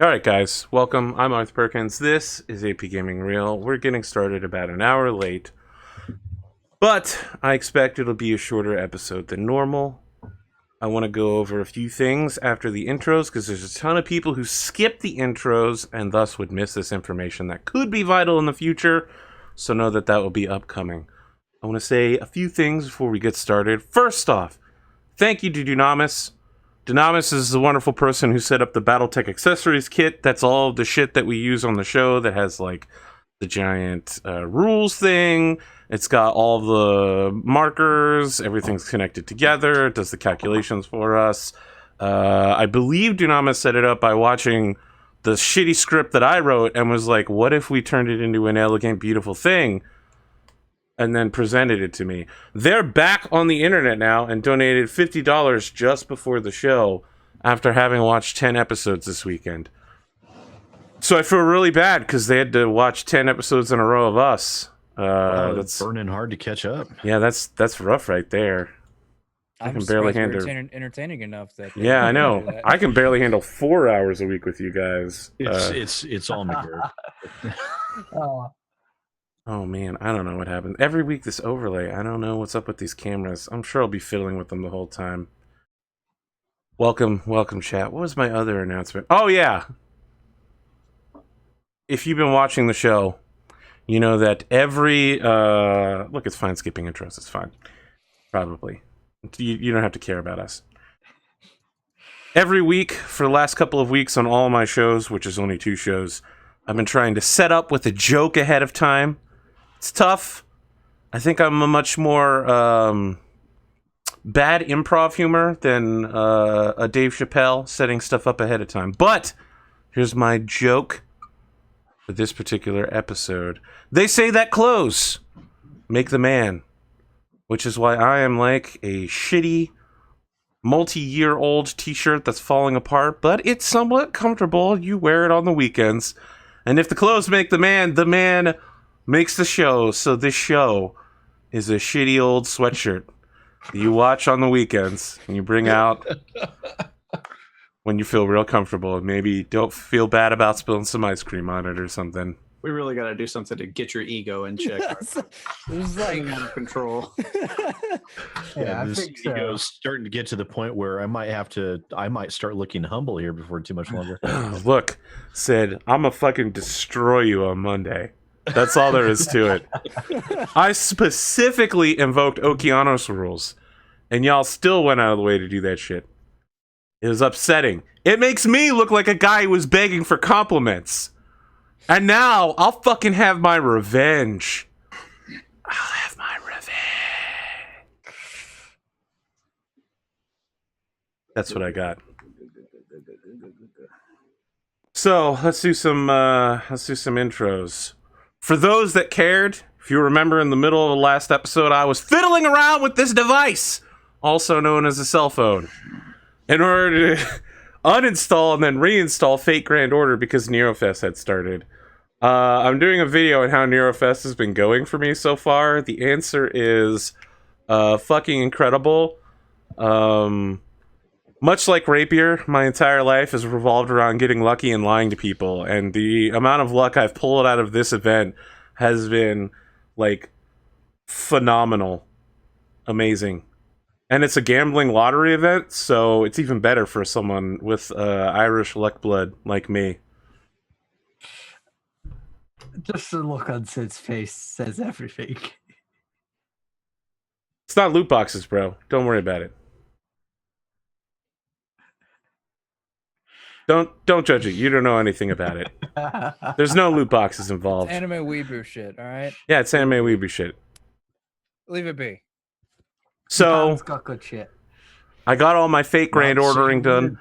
Alright guys, welcome. I'm Arth Perkins. This is APGamingREAL. We're getting started about an hour late, but I expect it'll be a shorter episode than normal. I want to go over a few things after the intros, because there's a ton of people who skip the intros and thus would miss this information that could be vital in the future, so know that that will be upcoming. I want to say a few things before we get started. First off, thank you to Dunamis. Dunamis is the wonderful person who set up the Battletech accessories kit. That's all the shit that we use on the show that has, like, the giant rules thing. It's got all the markers. Everything's connected together. It does the calculations for us. I believe Dunamis set it up by watching the shitty script that I wrote and was like, what if we turned it into an elegant, beautiful thing? And then presented it to me. They're back on the internet now and donated $50 just before the show after having watched 10 episodes this weekend. So I feel really bad because they had to watch 10 episodes in a row of us. That's burning hard to catch up. Yeah, that's rough right there. I can barely handle entertaining enough that. Yeah, I know. I can barely handle 4 hours a week with you guys. It's all McGurk. Oh man, I don't know what happened. Every week this overlay, I don't know what's up with these cameras. I'm sure I'll be fiddling with them the whole time. Welcome chat. What was my other announcement? Oh yeah! If you've been watching the show, you know that every... look, it's fine skipping intros, it's fine. Probably. You don't have to care about us. Every week, for the last couple of weeks on all my shows, which is only 2 shows, I've been trying to set up with a joke ahead of time. It's tough. I think I'm a much more bad improv humor than a Dave Chappelle setting stuff up ahead of time. But here's my joke for this particular episode. They say that clothes make the man, which is why I am like a shitty multi-year-old t-shirt that's falling apart, but it's somewhat comfortable. You wear it on the weekends. And if the clothes make the man makes the show. So this show is a shitty old sweatshirt that you watch on the weekends and you bring out when you feel real comfortable and maybe don't feel bad about spilling some ice cream on it or something. We really got to do something to get your ego in check. It was like out of control. Yeah, this ego's starting to get to the point where I might start looking humble here before too much longer. Look, Sid, I'm gonna fucking destroy you on Monday. That's all there is to it. I specifically invoked Okeanos rules, and y'all still went out of the way to do that shit. It was upsetting. It makes me look like a guy who was begging for compliments. And now, I'll fucking have my revenge. I'll have my revenge. That's what I got. So, let's do some intros. For those that cared, if you remember in the middle of the last episode, I was fiddling around with this device, also known as a cell phone, in order to uninstall and then reinstall Fate Grand Order because NeroFest had started. I'm doing a video on how NeroFest has been going for me so far. The answer is fucking incredible. Much like Rapier, my entire life has revolved around getting lucky and lying to people, and the amount of luck I've pulled out of this event has been, like, phenomenal. Amazing. And it's a gambling lottery event, so it's even better for someone with Irish luck blood like me. Just the look on Sid's face says everything. It's not loot boxes, bro. Don't worry about it. Don't judge it. You don't know anything about it. There's no loot boxes involved. It's anime weeaboo shit, alright? Yeah, it's anime weeaboo shit. Leave it be. So, it's got good shit. I got all my Fate Grand Ordering done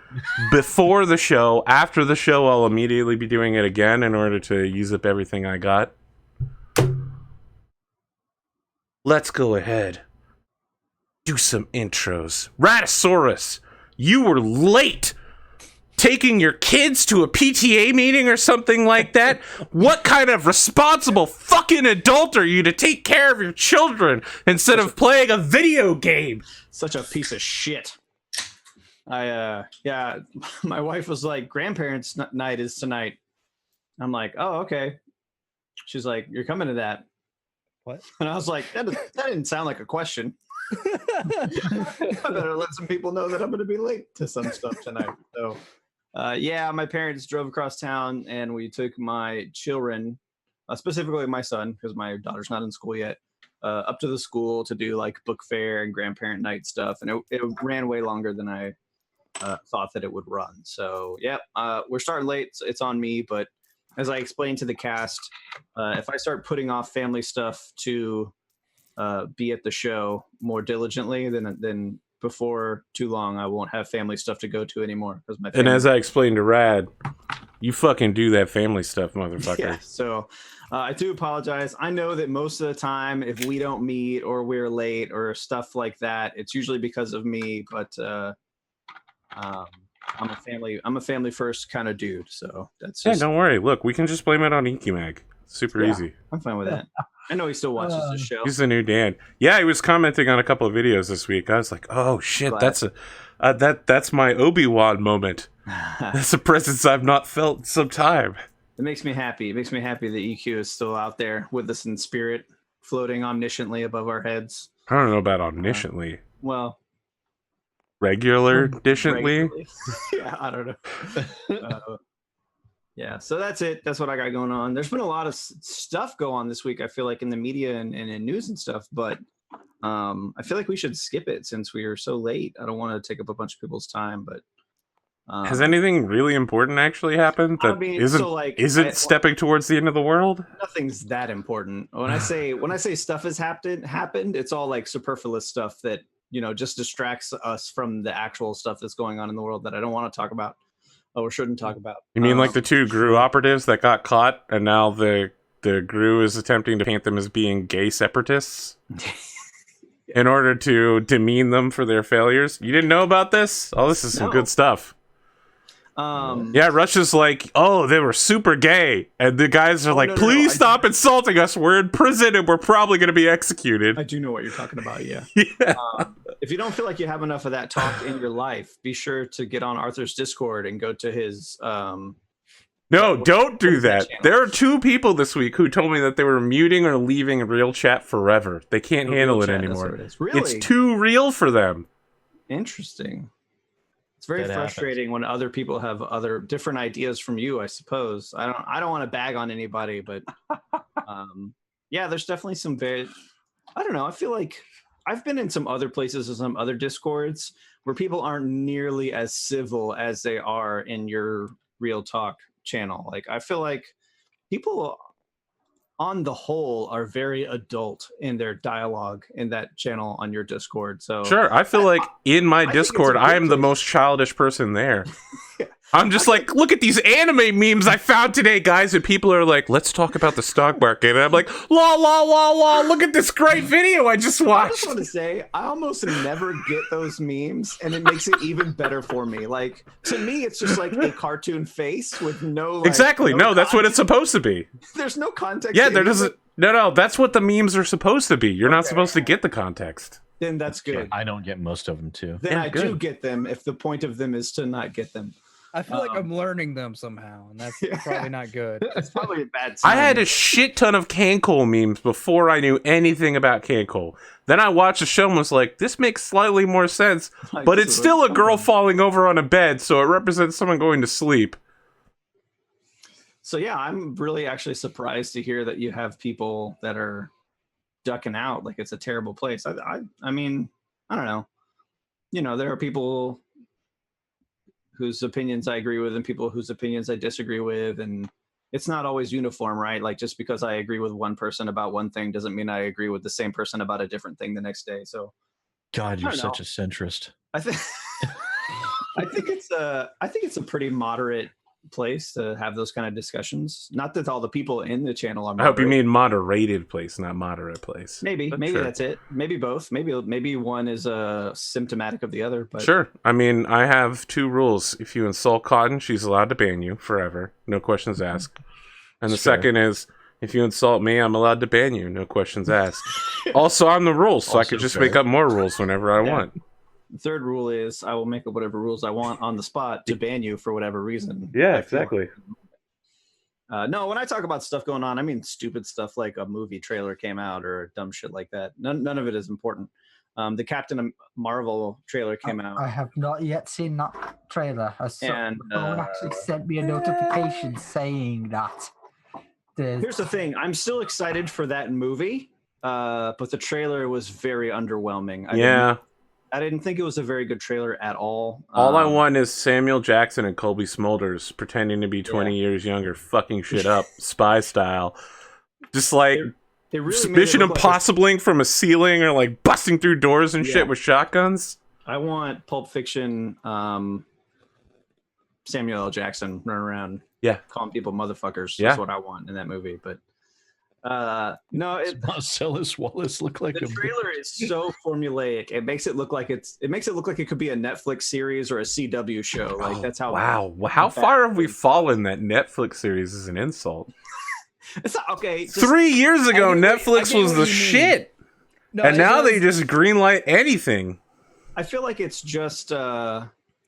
before the show. After the show, I'll immediately be doing it again in order to use up everything I got. Let's go ahead. Do some intros. Raddosaurus, you were late taking your kids to a PTA meeting or something like that? What kind of responsible fucking adult are you to take care of your children instead of playing a video game? Such a piece of shit. Yeah, my wife was like, grandparents' night is tonight. I'm like, oh, okay. She's like, you're coming to that. What? And I was like, that didn't sound like a question. I better let some people know that I'm going to be late to some stuff tonight. So, yeah, my parents drove across town and we took my children, specifically my son, because my daughter's not in school yet, up to the school to do like book fair and grandparent night stuff. And it ran way longer than I thought that it would run. So, yeah, we're starting late. So it's on me. But as I explained to the cast, if I start putting off family stuff to be at the show more diligently, then before too long, I won't have family stuff to go to anymore. And as I explained to Rad, you fucking do that family stuff, motherfucker. Yeah, so I do apologize. I know that most of the time, if we don't meet or we're late or stuff like that, it's usually because of me. But I'm a family first kind of dude. So that's just, don't worry. Look, we can just blame it on Ikimag. Super easy. I'm fine with that. I know he still watches the show. He's the new Dan. Yeah, he was commenting on a couple of videos this week. I was like, oh shit, Glad. that's my Obi-Wan moment. That's a presence I've not felt in some time. It makes me happy. It makes me happy that EQ is still out there with us in spirit, floating omnisciently above our heads. I don't know about omnisciently. Well, Regularly? Yeah, I don't know. Yeah, so that's it. That's what I got going on. There's been a lot of stuff go on this week, I feel like, in the media and in news and stuff, but I feel like we should skip it since we are so late. I don't want to take up a bunch of people's time, but has anything really important actually happened that isn't stepping towards the end of the world? Nothing's that important. When I say stuff has happened, it's all like superfluous stuff that, just distracts us from the actual stuff that's going on in the world that I don't want to talk about or shouldn't talk about. You mean like the two GRU operatives that got caught and now the GRU is attempting to paint them as being gay separatists in order to demean them for their failures? You didn't know about this? Oh, this is some good stuff. Yeah, Russia's like, oh, they were super gay. And the guys are like, please stop insulting us. We're in prison and we're probably going to be executed. I do know what you're talking about, yeah. Yeah. If you don't feel like you have enough of that talk in your life, be sure to get on Arthur's Discord and go to his... No, don't do that. There are two people this week who told me that they were muting or leaving Real Chat forever. They can't handle it anymore. Really? It's too real for them. Interesting. It's very frustrating when other people have other different ideas from you, I suppose. I don't want to bag on anybody, but yeah, there's definitely some I don't know. I feel like I've been in some other places or some other Discords where people aren't nearly as civil as they are in your Real Talk channel. Like, I feel like people on the whole are very adult in their dialogue in that channel on your Discord. So sure, I feel like in my Discord, I am the most childish person there. Yeah. I'm just like, look at these anime memes I found today, guys, and people are like, let's talk about the stock market. And I'm like, la la la la, look at this great video I just watched. I just want to say, I almost never get those memes, and it makes it even better for me. Like, to me, it's just like a cartoon face with no... exactly, no, that's what it's supposed to be. There's no context. Yeah, there doesn't... No, that's what the memes are supposed to be. You're not supposed to get the context. Then that's good. I don't get most of them, too. Then I do get them if the point of them is to not get them. I feel like I'm learning them somehow, and that's probably not good. It's probably a bad sign. I had a shit ton of Cancol memes before I knew anything about Cancol. Then I watched the show and was like, this makes slightly more sense, but it's still a girl falling over on a bed, so it represents someone going to sleep. So yeah, I'm really actually surprised to hear that you have people that are ducking out like it's a terrible place. I mean, I don't know. There are people whose opinions I agree with and people whose opinions I disagree with, and it's not always uniform, right? Like, just because I agree with one person about one thing doesn't mean I agree with the same person about a different thing the next day. So, God, you're such a centrist. I think it's a pretty moderate place to have those kind of discussions. Not that all the people in the channel are moderate. I hope you mean moderated place, not moderate place. Maybe sure. That's it. Maybe both. Maybe one is symptomatic of the other. But sure. I mean, I have two rules. If you insult Cotton, she's allowed to ban you forever, no questions asked. And the second is, if you insult me, I'm allowed to ban you, no questions asked. Also, I'm the rules, so I could just make up more rules whenever I want. The third rule is I will make up whatever rules I want on the spot to ban you for whatever reason. Yeah, I feel. exactly. No, when I talk about stuff going on, I mean stupid stuff like a movie trailer came out or dumb shit like that. None of it is important. The Captain Marvel trailer came out. I have not yet seen that trailer. And, someone actually sent me a notification saying that. Here's the thing. I'm still excited for that movie, but the trailer was very underwhelming. I didn't think it was a very good trailer at all. All I want is Samuel Jackson and Colby Smulders pretending to be 20 years younger, fucking shit up, spy style. Just like they really Mission Impossible from a ceiling or like busting through doors and shit with shotguns. I want Pulp Fiction Samuel L. Jackson running around calling people motherfuckers. That's what I want in that movie. But no, Marcellus Wallace look like the trailer is so formulaic. It makes it look like it could be a Netflix series or a CW show. Like that's how. Wow, how far have we fallen that Netflix series is an insult? It's not, okay. 3 years ago, Netflix was the shit, and now they just greenlight anything. I feel like it's just.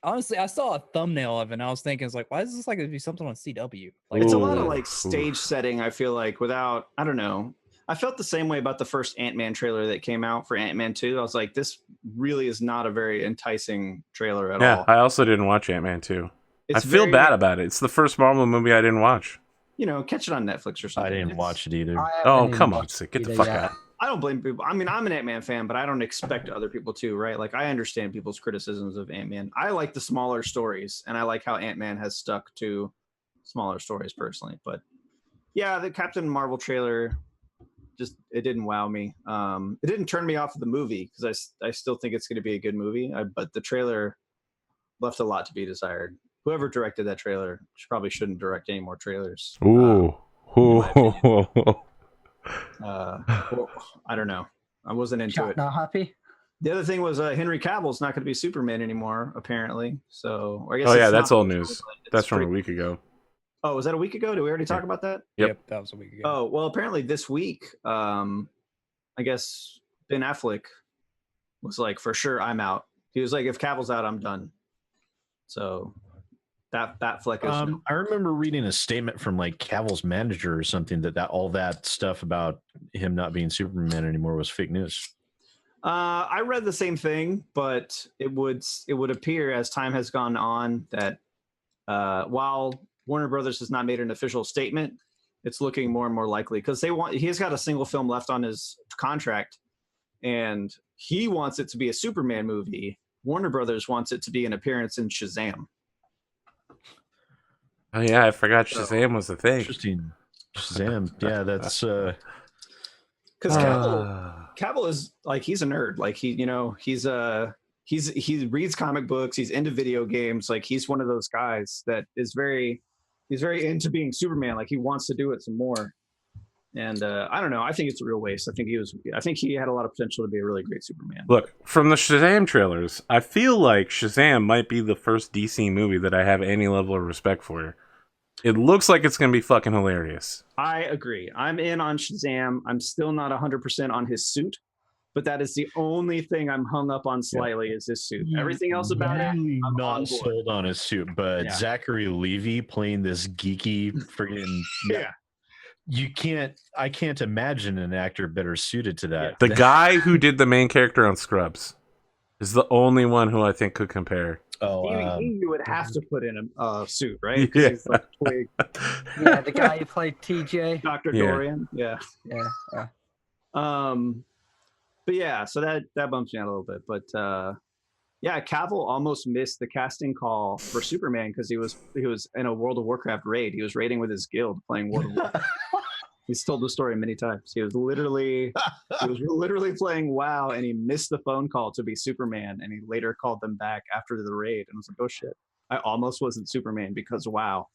Honestly, I saw a thumbnail of it and I was thinking, it's like, why is this like to be something on CW? Like, it's a lot of like stage setting, I feel like, without, I don't know. I felt the same way about the first Ant-Man trailer that came out for Ant-Man 2. I was like, this really is not a very enticing trailer at all. Yeah, I also didn't watch Ant-Man 2. I feel bad about it. It's the first Marvel movie I didn't watch. You know, catch it on Netflix or something. I didn't watch it either. Oh, come on, Sid. Get the fuck out. I don't blame people. I mean, I'm an Ant-Man fan, but I don't expect other people to, right? Like, I understand people's criticisms of Ant-Man. I like the smaller stories, and I like how Ant-Man has stuck to smaller stories personally. But yeah, the Captain Marvel trailer, it didn't wow me. It didn't turn me off of the movie because I still think it's going to be a good movie. But the trailer left a lot to be desired. Whoever directed that trailer probably shouldn't direct any more trailers. Ooh. Well, I don't know. I wasn't into it. Not happy. The other thing was Henry Cavill's not going to be Superman anymore, apparently. So I guess. Oh yeah, that's old news. That's from a week ago. Oh, was that a week ago? Did we already talk about that? Yep, that was a week ago. Oh well, apparently this week, I guess Ben Affleck was like, for sure, I'm out. He was like, if Cavill's out, I'm done. So. That Fleck is. I remember reading a statement from like Cavill's manager or something that all that stuff about him not being Superman anymore was fake news. I read the same thing, but it would appear as time has gone on that while Warner Brothers has not made an official statement, it's looking more and more likely because he's got a single film left on his contract, and he wants it to be a Superman movie. Warner Brothers wants it to be an appearance in Shazam. Oh yeah, I forgot Shazam was the thing. Interesting. Shazam. Yeah, that's because Cavill is like, he's a nerd. Like he reads comic books, he's into video games, like he's one of those guys that is he's very into being Superman, like he wants to do it some more. And I don't know, I think it's a real waste. I think he had a lot of potential to be a really great Superman. Look, from the Shazam trailers, I feel like Shazam might be the first DC movie that I have any level of respect for. It looks like it's going to be fucking hilarious. I agree. I'm in on Shazam. I'm still not 100% on his suit, but that is the only thing I'm hung up on slightly is his suit. Everything else about it, I'm not sold on his suit, but Zachary Levi playing this geeky friggin' I can't imagine an actor better suited to that. The guy who did the main character on Scrubs is the only one who I think could compare. You would have to put in a suit, right? Yeah. He's like Twig. Yeah, the guy who played TJ. Dr. Dorian. Yeah. But yeah, so that bumps me out a little bit. But Cavill almost missed the casting call for Superman because he was in a World of Warcraft raid. He was raiding with his guild playing World of Warcraft. He's told the story many times. He was literally playing WoW, and he missed the phone call to be Superman, and he later called them back after the raid, and was like, "Oh shit, I almost wasn't Superman because WoW."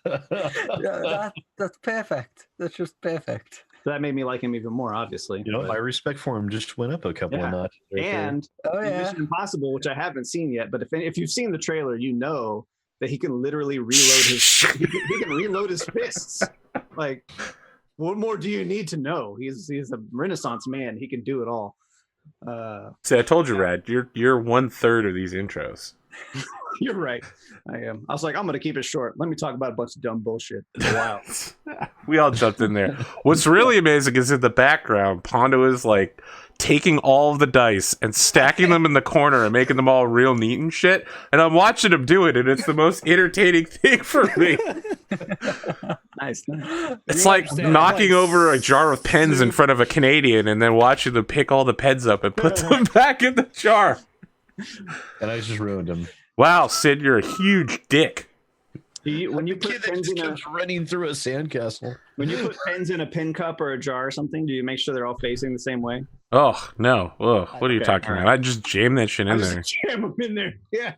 That's perfect. That's just perfect. So that made me like him even more, obviously. My respect for him just went up a couple of notches. And Mission Impossible, which I haven't seen yet, but if you've seen the trailer, you know that he can literally reload his fists. Like, what more do you need to know? He's a Renaissance man. He can do it all. See, I told you, Rad. You're 1/3 of these intros. You're right. I am. I was like, I'm going to keep it short. Let me talk about a bunch of dumb bullshit. Wow. We all jumped in there. What's really amazing is in the background, Pondo is like taking all of the dice and stacking them in the corner and making them all real neat and shit. And I'm watching him do it, and it's the most entertaining thing for me. Nice. It's like knocking over a jar of pens in front of a Canadian and then watching them pick all the pens up and put them back in the jar. And I just ruined him. Wow, Sid, you're a huge dick. When you put pens in a running through a sandcastle. When you put pens in a pin cup or a jar or something, do you make sure they're all facing the same way? Oh, no. Oh, what are you Okay, talking all about? right. I just jam that shit in there. Jam them in there. Yeah.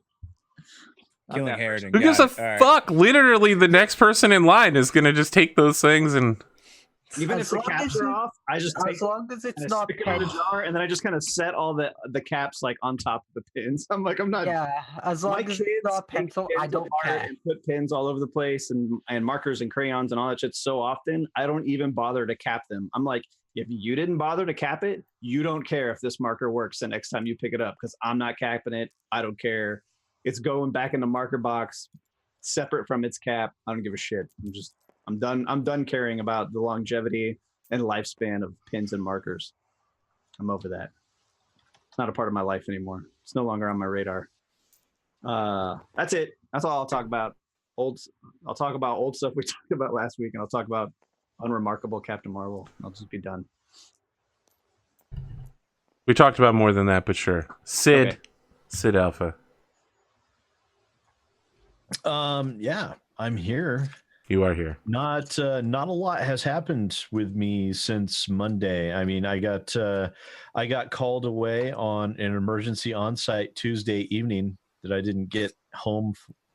Killing Harridan. Who gives a fuck? Literally, the next person in line is going to just take those things and... Even if the caps are off, I just take as long as it's and not stick it in the jar, and then I just kind of set all the caps like on top of the pins. I'm like, I'm not. yeah, as My long as kids it's not take pencil, I pins don't apart care. and put pins all over the place and markers and crayons and all that shit so often, I don't even bother to cap them. I'm like, if you didn't bother to cap it, you don't care if this marker works the next time you pick it up because I'm not capping it. I don't care. It's going back in the marker box, separate from its cap. I don't give a shit. I'm done caring about the longevity and lifespan of pins and markers. I'm over that. It's not a part of my life anymore. It's no longer on my radar. That's it. That's all I'll talk about. I'll talk about old stuff we talked about last week, and I'll talk about Unremarkable Captain Marvel. I'll just be done. We talked about more than that, but sure. Sid. Okay. SidAlpha. Yeah, I'm here. You are here. Not a lot has happened with me since Monday. I mean, I got called away on an emergency on-site Tuesday evening that I didn't get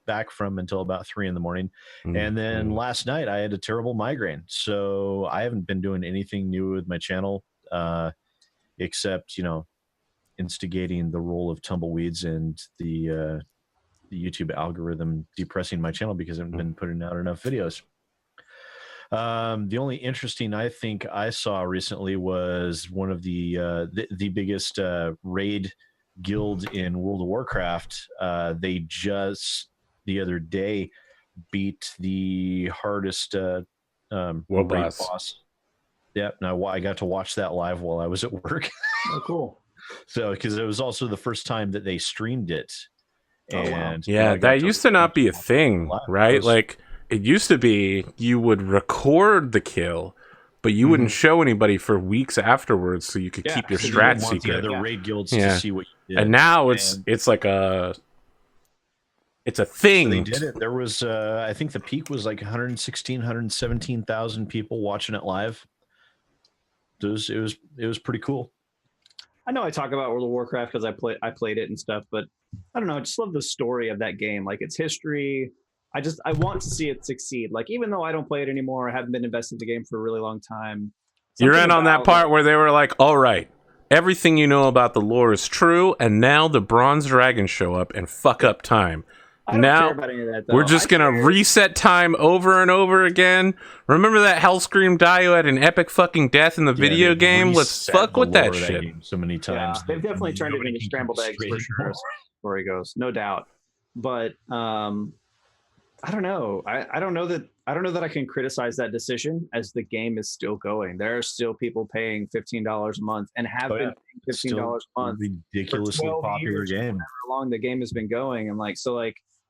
back from until about 3 a.m. And then last night I had a terrible migraine. So I haven't been doing anything new with my channel, except, instigating the role of tumbleweeds and the YouTube algorithm depressing my channel because I haven't been putting out enough videos. The only interesting I think I saw recently was one of the biggest raid guild in World of Warcraft. They just the other day beat the hardest World raid boss. Yep. Now I got to watch that live while I was at work. Oh, cool. So because it was also the first time that they streamed it. And yeah, that used to not be a thing, right? Like it used to be you would record the kill, but you wouldn't show anybody for weeks afterwards, so you could keep your strat secret. The other raid guilds to see what you did. And now it's like a thing. So they did it. There was I think the peak was like 117,000 people watching it live. It was pretty cool. I know I talk about World of Warcraft because I played it and stuff, but I don't know. I just love the story of that game, like its history. I want to see it succeed. Like even though I don't play it anymore, I haven't been invested in the game for a really long time. You're in on that part where they were like, "All right, everything you know about the lore is true, and now the bronze dragons show up and fuck up time." I don't care about any of that, though. We're just going to reset time over and over again. Remember that Hellscream Dio had an epic fucking death in the video game? Let's fuck with that shit. So many times. Yeah, they've definitely turned it into scrambled eggs for sure, as story goes, no doubt. But I don't know. I don't know that I can criticize that decision as the game is still going. There are still people paying $15 a month and have been paying $15 a month. Ridiculously popular game. How long the game has been going, and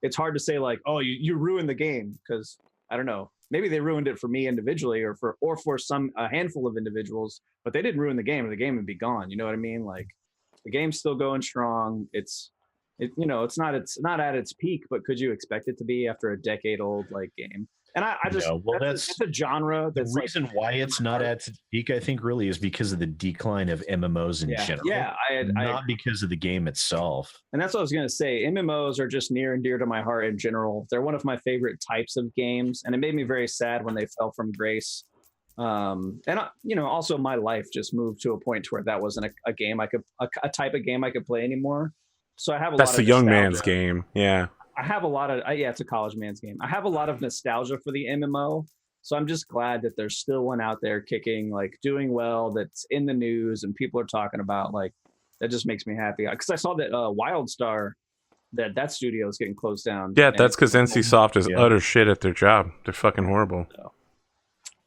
it's hard to say oh you ruined the game because I don't know, maybe they ruined it for me individually or for a handful of individuals, but they didn't ruin the game or the game would be gone. You know what I mean? Like the game's still going strong. It's not at its peak, but could you expect it to be after a decade old game? And that's a genre. The reason why it's not at its peak, I think, really is because of the decline of MMOs in general. Yeah, not because of the game itself. And that's what I was going to say. MMOs are just near and dear to my heart in general. They're one of my favorite types of games, and it made me very sad when they fell from grace. Also my life just moved to a point where that wasn't a game a type of game I could play anymore. So I have That's the young man's game. Yeah. I have a lot of it's a college man's game. I have a lot of nostalgia for the MMO, so I'm just glad that there's still one out there kicking, doing well, that's in the news and people are talking about. that just makes me happy because I saw that WildStar that studio is getting closed down. Yeah, and that's because NCSoft is Yeah. utter shit at their job. They're fucking horrible.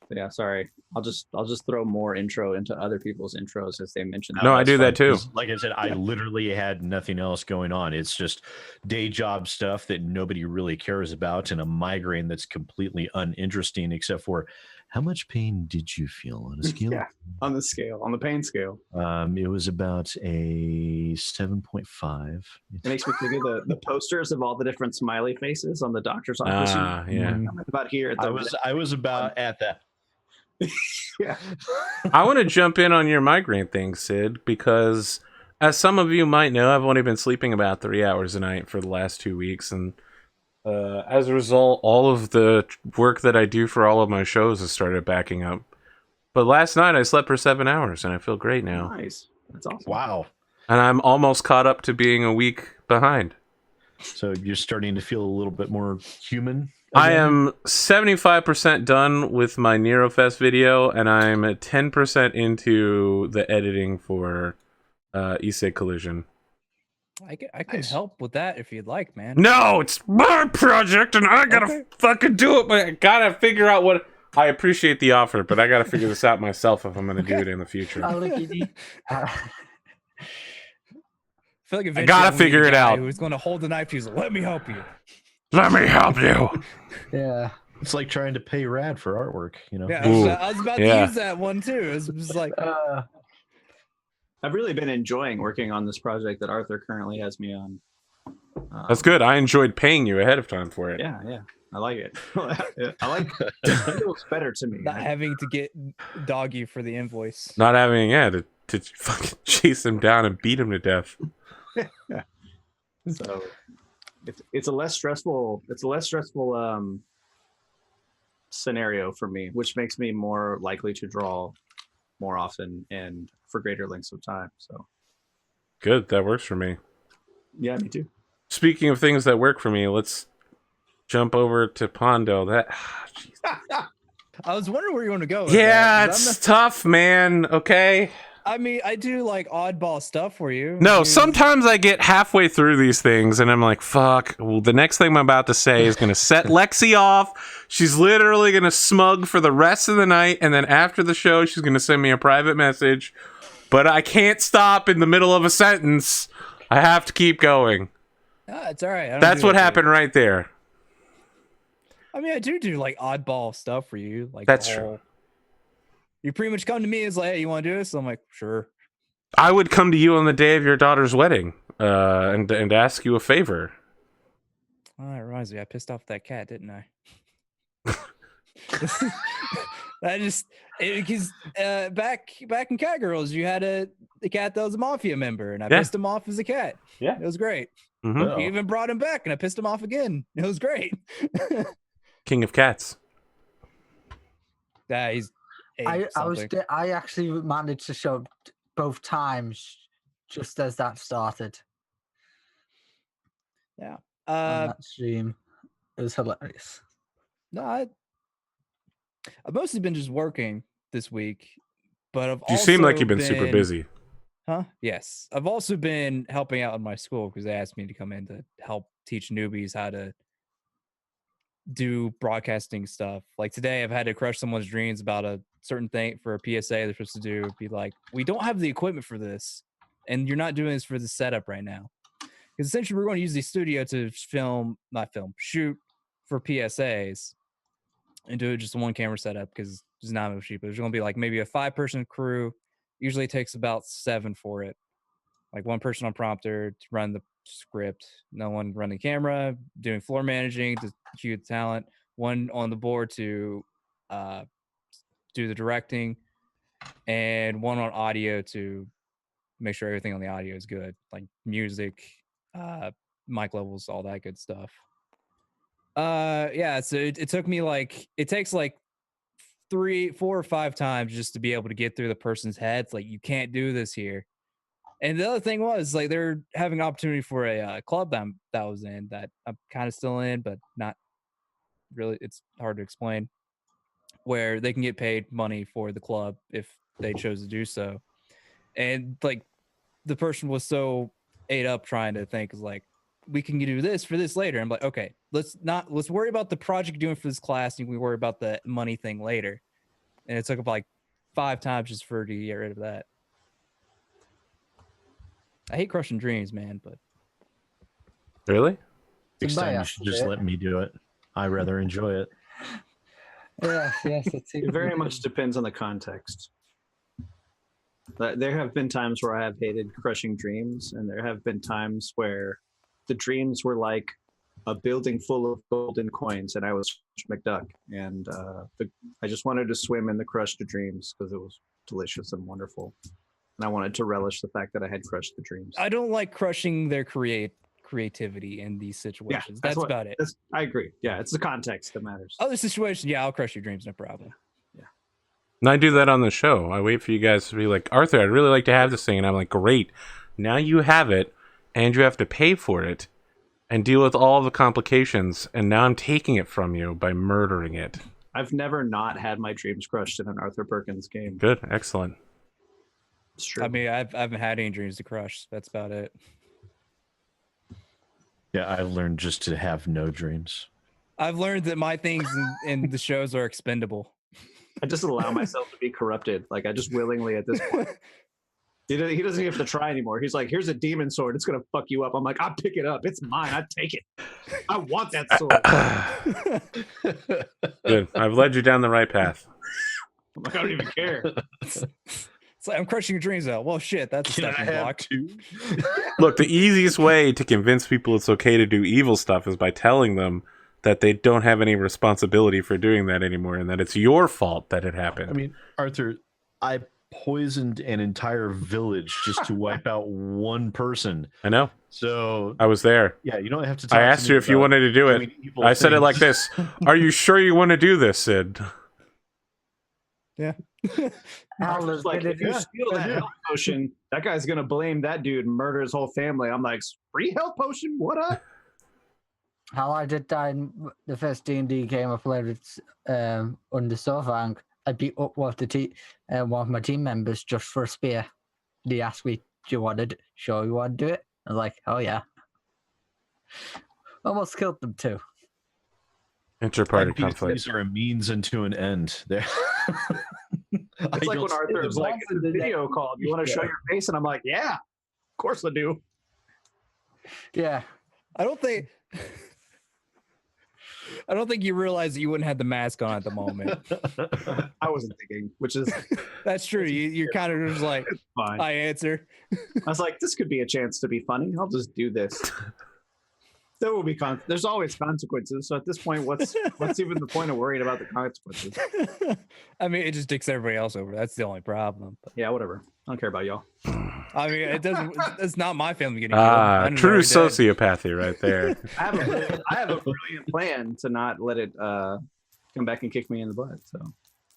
Yeah, sorry. I'll just throw more intro into other people's intros as they mention. No, I that's do that fine, too. 'cause like I said, I literally had nothing else going on. It's just day job stuff that nobody really cares about, and a migraine that's completely uninteresting, except for how much pain did you feel on a scale? Yeah, on the pain scale. It was about a 7.5. It makes me think of the posters of all the different smiley faces on the doctor's office. Ah, yeah. I'm about here at the I was about at that. yeah. I want to jump in on your migraine thing, Sid, because as some of you might know, I've only been sleeping about 3 hours a night for the last 2 weeks, and as a result, all of the work that I do for all of my shows has started backing up. But last night I slept for 7 hours, and I feel great now. Nice. That's awesome. Wow. And I'm almost caught up to being a week behind. So you're starting to feel a little bit more human? I again? am 75% done with my NeuroFest video, and I'm 10% into the editing for Issei Collision. I can help with that if you'd like, man. No, it's my project, and I gotta fucking do it, but I gotta figure out what... I appreciate the offer, but I gotta figure this out myself if I'm gonna do it in the future. Oh, look, Edie. I feel like eventually gotta I'm gonna be figure the it guy out. Who's going to hold the knife? He's like, let me help you. Let me help you. Yeah. It's like trying to pay Rad for artwork, you know? Yeah, Ooh, I was about yeah. to use that one too. It was just like, I've really been enjoying working on this project that Arthur currently has me on. That's good. I enjoyed paying you ahead of time for it. Yeah, yeah. I like it. I like it. It feels better to me. not having to get doggy for the invoice. Not having, to fucking chase him down and beat him to death. So it's a less stressful scenario for me, which makes me more likely to draw more often and for greater lengths of time. So Good, that works for me. yeah, me too. Speaking of things that work for me, let's jump over to Pondo. I was wondering where you want to go. With Yeah, that, 'cause it's tough, man. Okay. I mean, I do like oddball stuff for you. No, You- sometimes I get halfway through these things and I'm like, fuck. Well, the next thing I'm about to say is going to set Lexi off. She's literally going to smug for the rest of the night. And then after the show, she's going to send me a private message. But I can't stop in the middle of a sentence. I have to keep going. Ah, it's all right. I don't That's do what that to you. happened right there. I mean, I do like oddball stuff for you. Like That's the true. whole- You pretty much come to me as like, hey, you want to do this? I'm like, sure. I would come to you on the day of your daughter's wedding and ask you a favor. Oh, that reminds me, I pissed off that cat, didn't I? I just because back in Cat Girls, you had a cat that was a mafia member, and I Yeah. pissed him off as a cat. Yeah. It was great. Mhm. Oh. You even brought him back, and I pissed him off again. It was great. King of Cats. Yeah, he's I something. I actually managed to show up both times just as that started on that stream. It was hilarious. No, I've mostly been just working this week, but I've You seem like also you've been super busy. Huh? Yes. I've also been helping out in my school because they asked me to come in to help teach newbies how to do broadcasting stuff. Like today, I've had to crush someone's dreams about a certain thing for a PSA they're supposed to do. Be like, we don't have the equipment for this, and you're not doing this for the setup right now. Because essentially, we're going to use the studio to shoot for PSAs and do it just a one camera setup because it's not much cheaper. There's going to be like maybe a 5-person crew. Usually it takes about 7 for it. Like 1 person on prompter to run the script, no one running camera, doing floor managing to cue the talent, 1 on the board to do the directing, and 1 on audio to make sure everything on the audio is good, like music, mic levels, all that good stuff. Yeah, so it took me it takes 3, 4, or 5 times just to be able to get through the person's heads. Like, you can't do this here. And the other thing was like they're having an opportunity for a club that I was in that I'm kind of still in, but not really. It's hard to explain. Where they can get paid money for the club if they chose to do so, and like the person was so ate up trying to think is like, we can do this for this later. I'm like, okay, let's worry about the project you're doing for this class, and we worry about the money thing later. And it took up like 5 times just for her to get rid of that. I hate crushing dreams, man, but Really? Next time you should just let me do it. I rather enjoy it. Yes, It very much depends on the context. There have been times where I have hated crushing dreams, and there have been times where the dreams were like a building full of golden coins, and I was McDuck, and I just wanted to swim in the crushed dreams because it was delicious and wonderful, and I wanted to relish the fact that I had crushed the dreams. I don't like crushing their creativity in these situations. That's about it. I agree. Yeah, it's the context that matters. Other situation, yeah, I'll crush your dreams, no problem. And I do that on the show. I wait for you guys to be like, Arthur, I'd really like to have this thing. And I'm like, great. Now you have it, and you have to pay for it and deal with all the complications. And now I'm taking it from you by murdering it. I've never not had my dreams crushed in an Arthur Perkins game. Good. Excellent. It's true. I mean, I haven't had any dreams to crush. That's about it. Yeah, I've learned just to have no dreams. I've learned that my things in the shows are expendable. I just allow myself to be corrupted. Like, I just willingly at this point. He doesn't even have to try anymore. He's like, here's a demon sword. It's going to fuck you up. I'm like, I'll pick it up. It's mine. I take it. I want that sword. Good. I've led you down the right path. I'm like, I don't even care. It's like, I'm crushing your dreams out. Well, shit, that's a stepping block. Look, the easiest way to convince people it's okay to do evil stuff is by telling them that they don't have any responsibility for doing that anymore, and that it's your fault that it happened. I mean, Arthur, I poisoned an entire village just to wipe out one person. I know. So I was there. Yeah, you don't have to. Talk I asked you if you wanted to do it. I said it like this: "Are you sure you want to do this, Sid?" Yeah. Like, if you steal that health potion, that guy's gonna blame that dude and murder his whole family. I'm like, free health potion? What up? How I did die in the first D&D game I played with under Sovang, I beat up one of my team members just for a spear. He asked me, "Do you want to do it?" I was like, "Oh yeah." Almost killed them too. Inter-party conflict. These are a means unto an end. It's like when Arthur's like, "It's a video call. You want to show your face?" And I'm like, "Yeah, of course I do." Yeah. I don't think you realize that you wouldn't have the mask on at the moment. I wasn't thinking, which is... That's true. You're kind of just like, fine. I answer. I was like, this could be a chance to be funny. I'll just do this. There will be there's always consequences. So at this point, what's even the point of worrying about the consequences? I mean, it just dicks everybody else over. That's the only problem. But. Yeah, whatever. I don't care about y'all. I mean, it doesn't. It's not my family getting killed. True sociopathy right there. I have a brilliant plan to not let it come back and kick me in the butt. So.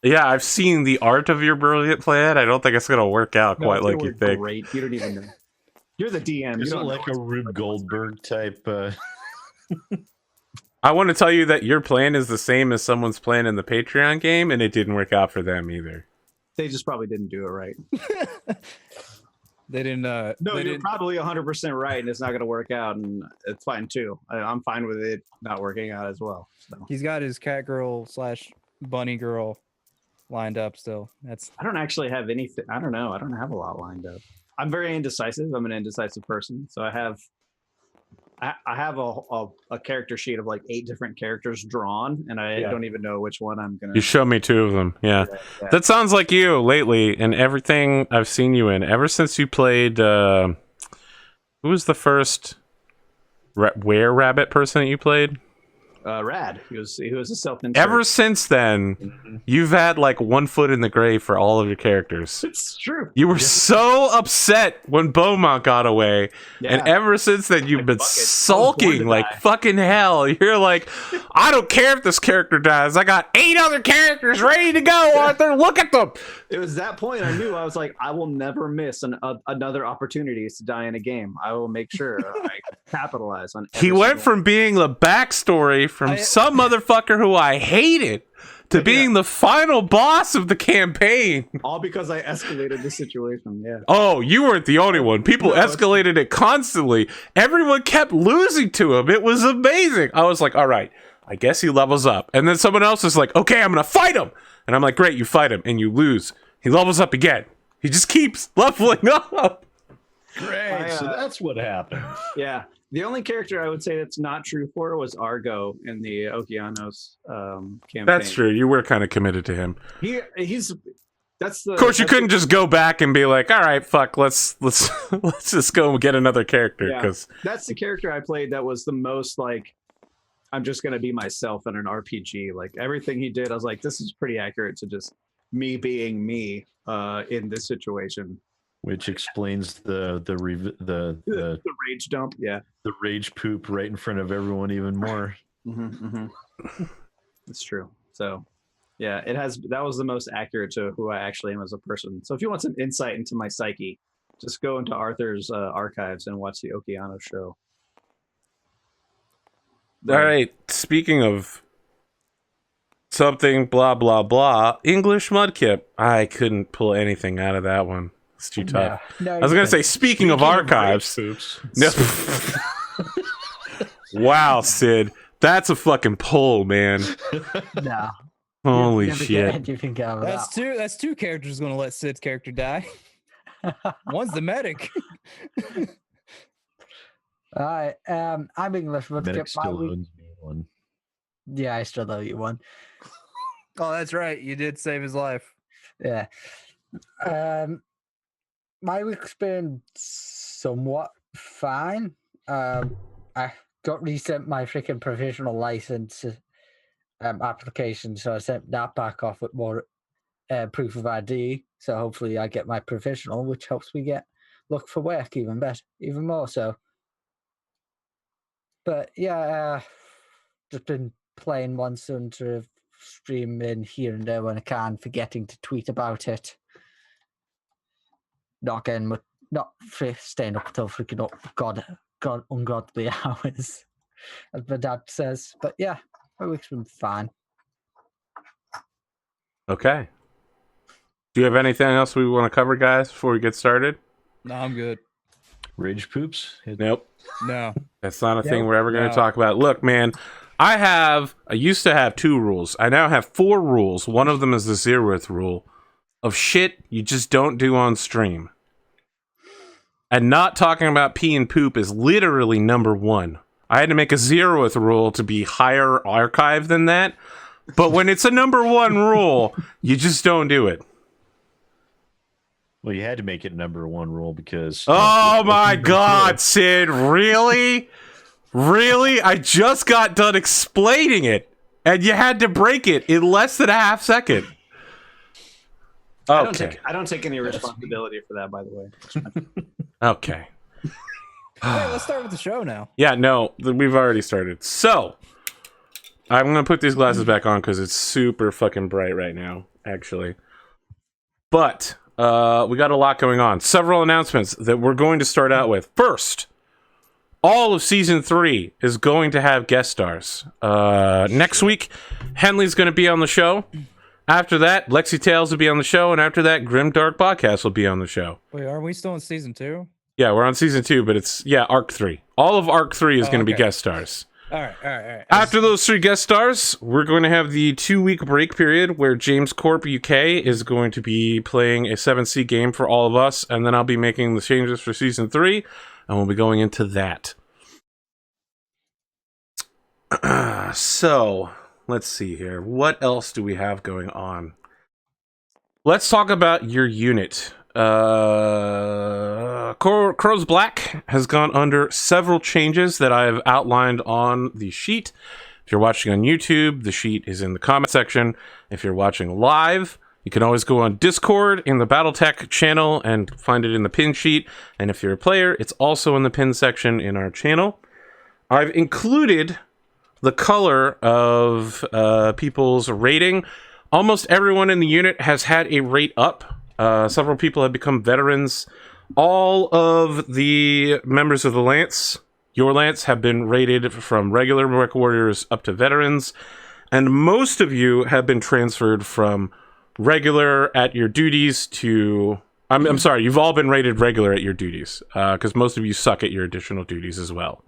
Yeah, I've seen the art of your brilliant plan. I don't think it's gonna work out quite like you think. Great. You don't even know. You're the DM. You don't like a Rube Goldberg type. I want to tell you that your plan is the same as someone's plan in the Patreon game, and it didn't work out for them either. They just probably didn't do it right. They didn't. No, you're probably 100% right, and it's not going to work out, and it's fine too. I'm fine with it not working out as well. So. He's got his cat girl / bunny girl lined up still. I don't actually have anything. I don't know. I don't have a lot lined up. I'm very indecisive. I'm an indecisive person, so I have a character sheet of like 8 different characters drawn, and I don't even know which one I'm gonna. You showed me 2 of them. Yeah. That sounds like you lately, and everything I've seen you in ever since you played. Who was the first were-rabbit person that you played? Rad. He was a self-insert. Ever since then, you've had like 1 foot in the grave for all of your characters. It's true. You were so upset when Beaumont got away, and ever since then you've been sulking like fucking hell. You're like, I don't care if this character dies. I got 8 other characters ready to go, Arthur. Look at them. It was that point I knew. I was like, I will never miss another opportunity to die in a game. I will make sure I capitalize on. He went from being the backstory from some motherfucker who I hated to being the final boss of the campaign. All because I escalated the situation. Yeah. Oh, you weren't the only one. People escalated it constantly. Everyone kept losing to him. It was amazing. I was like, all right, I guess he levels up. And then someone else is like, okay, I'm going to fight him. And I'm like, great, you fight him and you lose. He levels up again. He just keeps leveling up. Great. So that's what happened. Yeah. The only character I would say that's not true for was Argo in the Okeanos campaign. That's true. You were kind of committed to him. He's that's the. Of course, you couldn't just go back and be like, all right, fuck, let's let's just go get another character, because that's the character I played that was the most like, I'm just gonna be myself in an RPG. Like everything he did, I was like, this is pretty accurate to just me being me in this situation. Which explains the rage dump, yeah, the rage poop right in front of everyone even more. It's true. So, yeah, that was the most accurate to who I actually am as a person. So, if you want some insight into my psyche, just go into Arthur's archives and watch the Okeanos show. All right. Speaking of something, blah blah blah, Englishmudkip. I couldn't pull anything out of that one. It's too tough. No, I was gonna say, speaking of archives. No. Wow, Sid, that's a fucking pull, man. No. Holy Never shit! get anything out of That's that. that's two characters going to let Sid's character die. One's the medic. All right. I'm English. Let's Medic get my still week. owns me one. Yeah, I still owe you one. Oh, that's right. You did save his life. Yeah. My week's been somewhat fine. I got resent my freaking provisional license application, so I sent that back off with more proof of ID. So hopefully I get my provisional, which helps me look for work even better, even more so. But yeah, just been playing Monster Hunter, streaming here and there when I can, forgetting to tweet about it. Not staying up until freaking ungodly hours, as my dad says. But yeah, my week's been fine. Okay. Do you have anything else we want to cover, guys, before we get started? No, I'm good. Rage poops? Nope. No. That's not a thing we're ever going to No. talk about. Look, man, I used to have 2 rules. I now have 4 rules. One of them is the 0th rule of shit you just don't do on stream. And not talking about pee and poop is literally number 1. I had to make a 0th rule to be higher archive than that. But when it's a number 1 rule, you just don't do it. Well, you had to make it number 1 rule because... Oh my God, Sid, really? Really? I just got done explaining it, and you had to break it in less than a half second. Okay. I don't take any responsibility for that, by the way. Okay. Hey, let's start with the show now. Yeah, no, we've already started. So, I'm going to put these glasses back on because it's super fucking bright right now, actually. But, we got a lot going on. Several announcements that we're going to start out with. First, all of Season 3 is going to have guest stars. Next week, Henley's going to be on the show. After that, Lexi Tales will be on the show. And after that, Grim Dark Podcast will be on the show. Wait, are we still in season 2? Yeah, we're on Season 2, but it's, Arc 3. All of Arc 3 is going to be guest stars. All right. After those 3 guest stars, we're going to have the 2-week break period where James Corp UK is going to be playing a 7C game for all of us, and then I'll be making the changes for Season 3, and we'll be going into that. So, let's see here. What else do we have going on? Let's talk about your unit. Crow's Black has gone under several changes that I've outlined on the sheet. If you're watching on YouTube, the sheet is in the comment section. If you're watching live, you can always go on Discord in the Battletech channel and find it in the pin sheet. And if you're a player, it's also in the pin section in our channel. I've included the color of people's rating. Almost everyone in the unit has had a rate up. Several people have become veterans. All of the members of the Lance, your Lance, have been rated from regular Mechwarriors up to veterans. and most of you have been transferred from regular at your duties to... I'm sorry, you've all been rated regular at your duties, because most of you suck at your additional duties as well.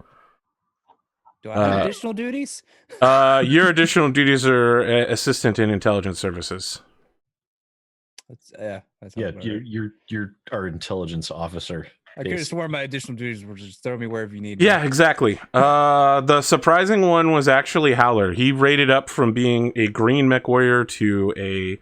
Do I have additional duties? Your additional duties are assistant in intelligence services. That sounds about right. You're our intelligence officer. I could have sworn my additional duties were just throw me wherever you need me. Yeah, exactly. The surprising one was actually Howler. He rated up from being a green Mechwarrior to a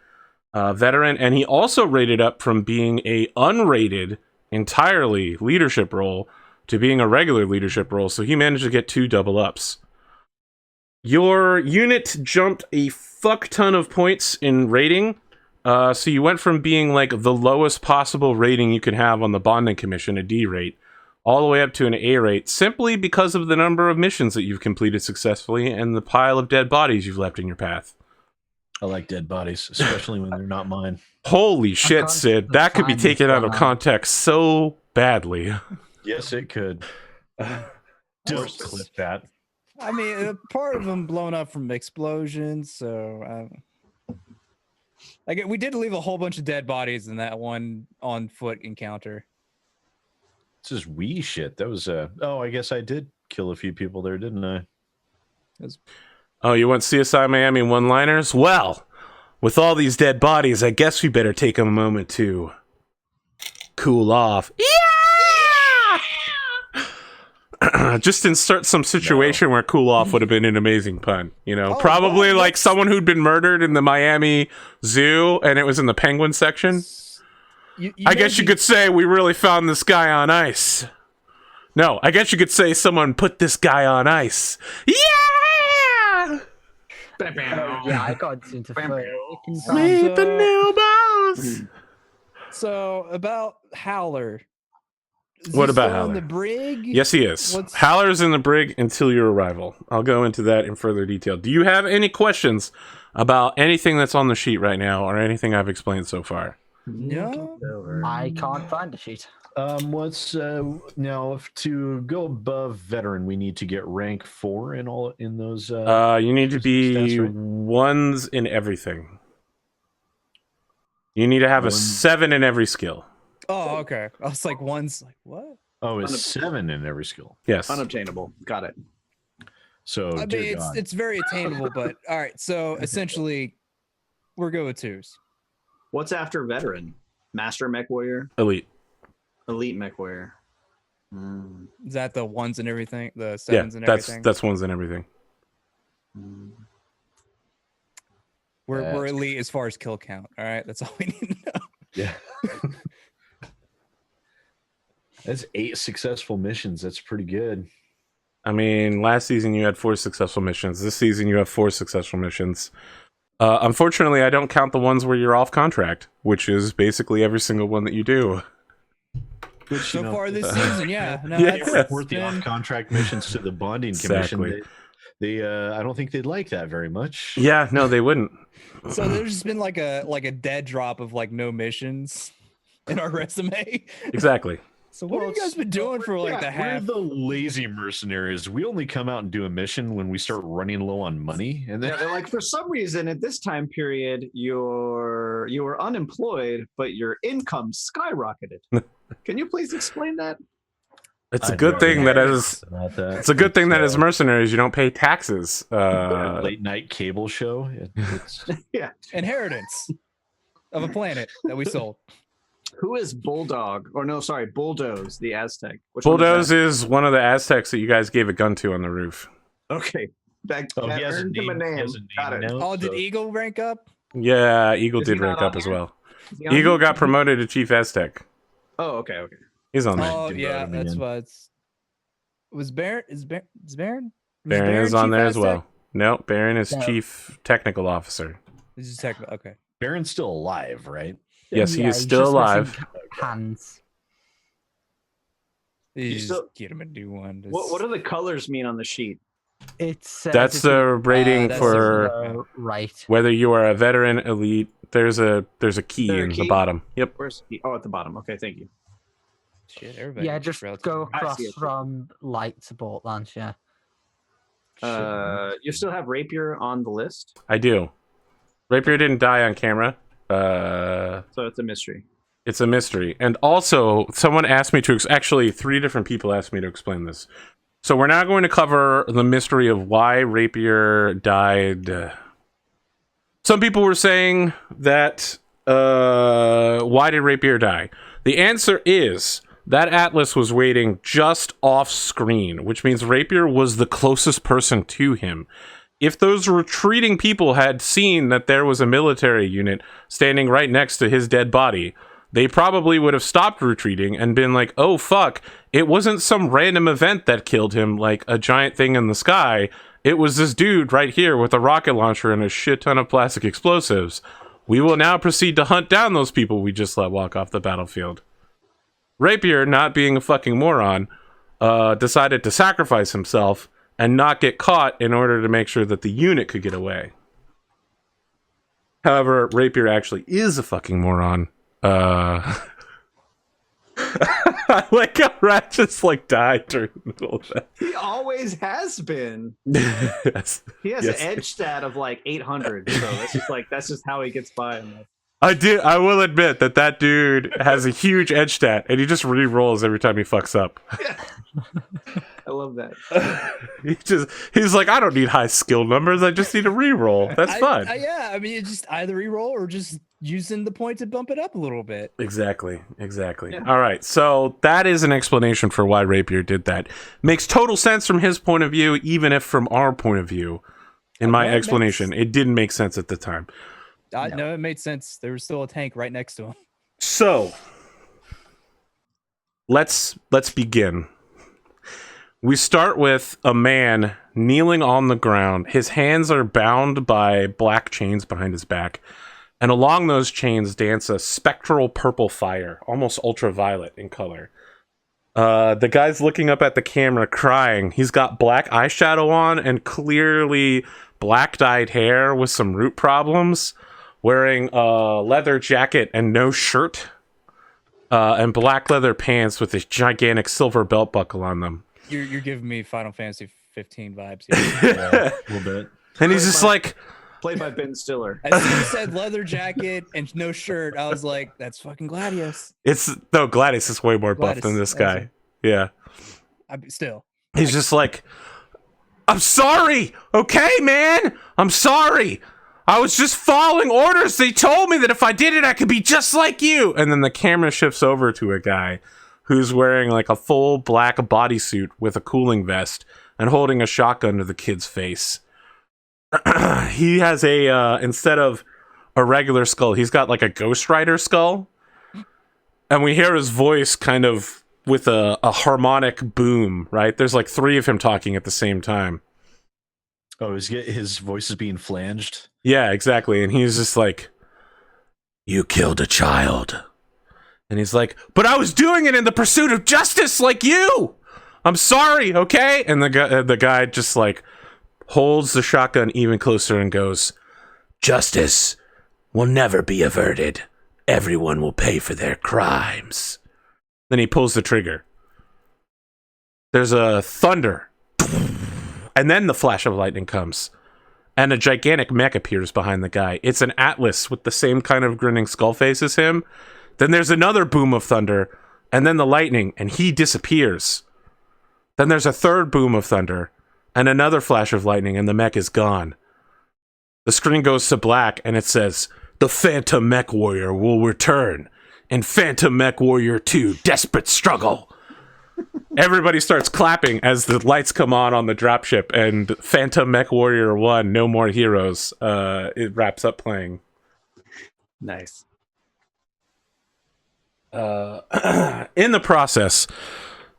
veteran, and he also rated up from being a unrated entirely leadership role to being a regular leadership role, so he managed to get 2 double ups. Your unit jumped a fuck ton of points in rating, so you went from being like the lowest possible rating you could have on the bonding commission, a D rate, all the way up to an A rate, simply because of the number of missions that you've completed successfully and the pile of dead bodies you've left in your path. I like dead bodies, especially when they're not mine. Holy shit, Sid. That could be taken out of context so badly. Yes, it could. Don't clip that. I mean, part of them blown up from explosions, so... we did leave a whole bunch of dead bodies in that one on-foot encounter. This is wee shit. That was... Oh, I guess I did kill a few people there, didn't I? Oh, you want CSI Miami one-liners? Well, with all these dead bodies, I guess we better take a moment to cool off. Yeah! Just insert some situation where cool off would have been an amazing pun. You know, probably like someone who'd been murdered in the Miami Zoo, and it was in the penguin section. I guess you could say we really found this guy on ice. No, I guess you could say someone put this guy on ice. Yeah! Yeah, I got into Meet the new boss. So about Howler. What about Howler? In the brig? Yes, he is. Howler's in the brig until your arrival. I'll go into that in further detail. Do you have any questions about anything that's on the sheet right now, or anything I've explained so far? No, I can't find the sheet. What's now to go above veteran? We need to get rank 4 in all in those. You need to be stats, right? 1s in everything. You need to have a 7 in every skill. Oh, okay. I was like, one's like, what? Oh, it's 7 in every skill. Yes. Unobtainable. Got it. So I mean, it's very attainable, but all right. So essentially, we're good with 2s. What's after veteran? Master Mechwarrior? Elite. Elite Mechwarrior. Is that the 1s and everything? The 7s and that's everything? that's 1s and everything. We're elite as far as kill count. All right, that's all we need to know. Yeah. That's 8 successful missions. That's pretty good. I mean, last season you had 4 successful missions. This season you have 4 successful missions. Unfortunately, I don't count the ones where you're off contract, which is basically every single one that you do. Which, so far this season, yeah. No, report the off-contract missions to the bonding commission. They I don't think they'd like that very much. Yeah, no, they wouldn't. So there's just been like a dead drop of like no missions in our resume. Exactly. So what have you guys been doing for like the half? We're the lazy mercenaries. We only come out and do a mission when we start running low on money, and then they're like, for some reason at this time period, you were unemployed, but your income skyrocketed. Can you please explain that? It's a good thing that it's a good thing that as mercenaries you don't pay taxes. Late night cable show. Yeah. Inheritance of a planet that we sold. Who is Bulldog? Or no, sorry, Bulldoze, the Aztec. Bulldoze is one of the Aztecs that you guys gave a gun to on the roof. Okay. That he has a name. Got it. Now, did Eagle rank up? Yeah, Eagle did rank up as well. Eagle got promoted to Chief Aztec. Oh, okay. He's on there. Oh, yeah, that's what it's... Was Baron... Is Baron? Baron is on there as well. No, Baron is Chief Technical Officer. This is technical. Okay. Baron's still alive, right? Yes, he is still alive. Hands. You just get him a new one. What do the colors mean on the sheet? That's the rating for whether you are a veteran, elite. There's a key in the bottom. Yep. Where's the key? Oh, at the bottom. Okay, thank you. Shit, everybody. Yeah, just go across from light support lance. Yeah. You still have Rapier on the list, I do. Rapier didn't die on camera. so it's a mystery. It's a mystery. And also, someone asked me to... Actually, 3 different people asked me to explain this. So we're now going to cover the mystery of why Rapier died. Some people were saying that... why did Rapier die? The answer is... that Atlas was waiting just off screen, which means Rapier was the closest person to him. If those retreating people had seen that there was a military unit standing right next to his dead body, they probably would have stopped retreating and been like, oh fuck, it wasn't some random event that killed him, like a giant thing in the sky. It was this dude right here with a rocket launcher and a shit ton of plastic explosives. We will now proceed to hunt down those people we just let walk off the battlefield. Rapier, not being a fucking moron, decided to sacrifice himself and not get caught in order to make sure that the unit could get away. However, Rapier actually is a fucking moron. I like how Rat just like died during the middle of that. He always has been. Yes. He has Yes. an edge stat of like 800, so that's just how he gets by. I will admit that dude has a huge edge stat, and he just re-rolls every time he fucks up. I love that. He's like, I don't need high skill numbers. I just need a re-roll. That's fine. Yeah, I mean, it's just either re-roll or just using the point to bump it up a little bit. Exactly. Yeah. All right, so that is an explanation for why Rapier did that. Makes total sense from his point of view, even if from our point of view, in my explanation, it didn't make sense at the time. No, it made sense. There was still a tank right next to him. So, let's begin. We start with a man kneeling on the ground. His hands are bound by black chains behind his back. And along those chains dance a spectral purple fire, almost ultraviolet in color. The guy's looking up at the camera crying. He's got black eyeshadow on and clearly black dyed hair with some root problems. Wearing a leather jacket and no shirt. And black leather pants with this gigantic silver belt buckle on them. You're giving me Final Fantasy 15 vibes Yeah, here. a little bit. And he's just like... Played by Ben Stiller. As soon as you said leather jacket and no shirt, I was like, that's fucking Gladius. Gladius is way more buff Gladius, than this guy. Yeah. Still. He's just like, I'm sorry, okay, man? I'm sorry. I was just following orders. They told me that if I did it, I could be just like you. And then the camera shifts over to a guy who's wearing like a full black bodysuit with a cooling vest and holding a shotgun to the kid's face. He has instead of a regular skull, he's got like a Ghost Rider skull. And we hear his voice kind of with a harmonic boom, right? There's like 3 of him talking at the same time. Oh, his voice is being flanged? Yeah, exactly. And he's just like, you killed a child. And he's like, but I was doing it in the pursuit of justice like you. I'm sorry, okay? And the guy just like holds the shotgun even closer and goes, justice will never be averted. Everyone will pay for their crimes. Then he pulls the trigger. There's a thunder. And then the flash of lightning comes. And a gigantic mech appears behind the guy. It's an Atlas with the same kind of grinning skull face as him. Then there's another boom of thunder. And then the lightning. And he disappears. Then there's a third boom of thunder. And another flash of lightning. And the mech is gone. The screen goes to black. And it says, the Phantom Mech Warrior will return. In Phantom Mech Warrior 2, Desperate Struggle. Everybody starts clapping as the lights come on the dropship, and Phantom Mech Warrior 1, No More Heroes, it wraps up playing. Nice. In the process,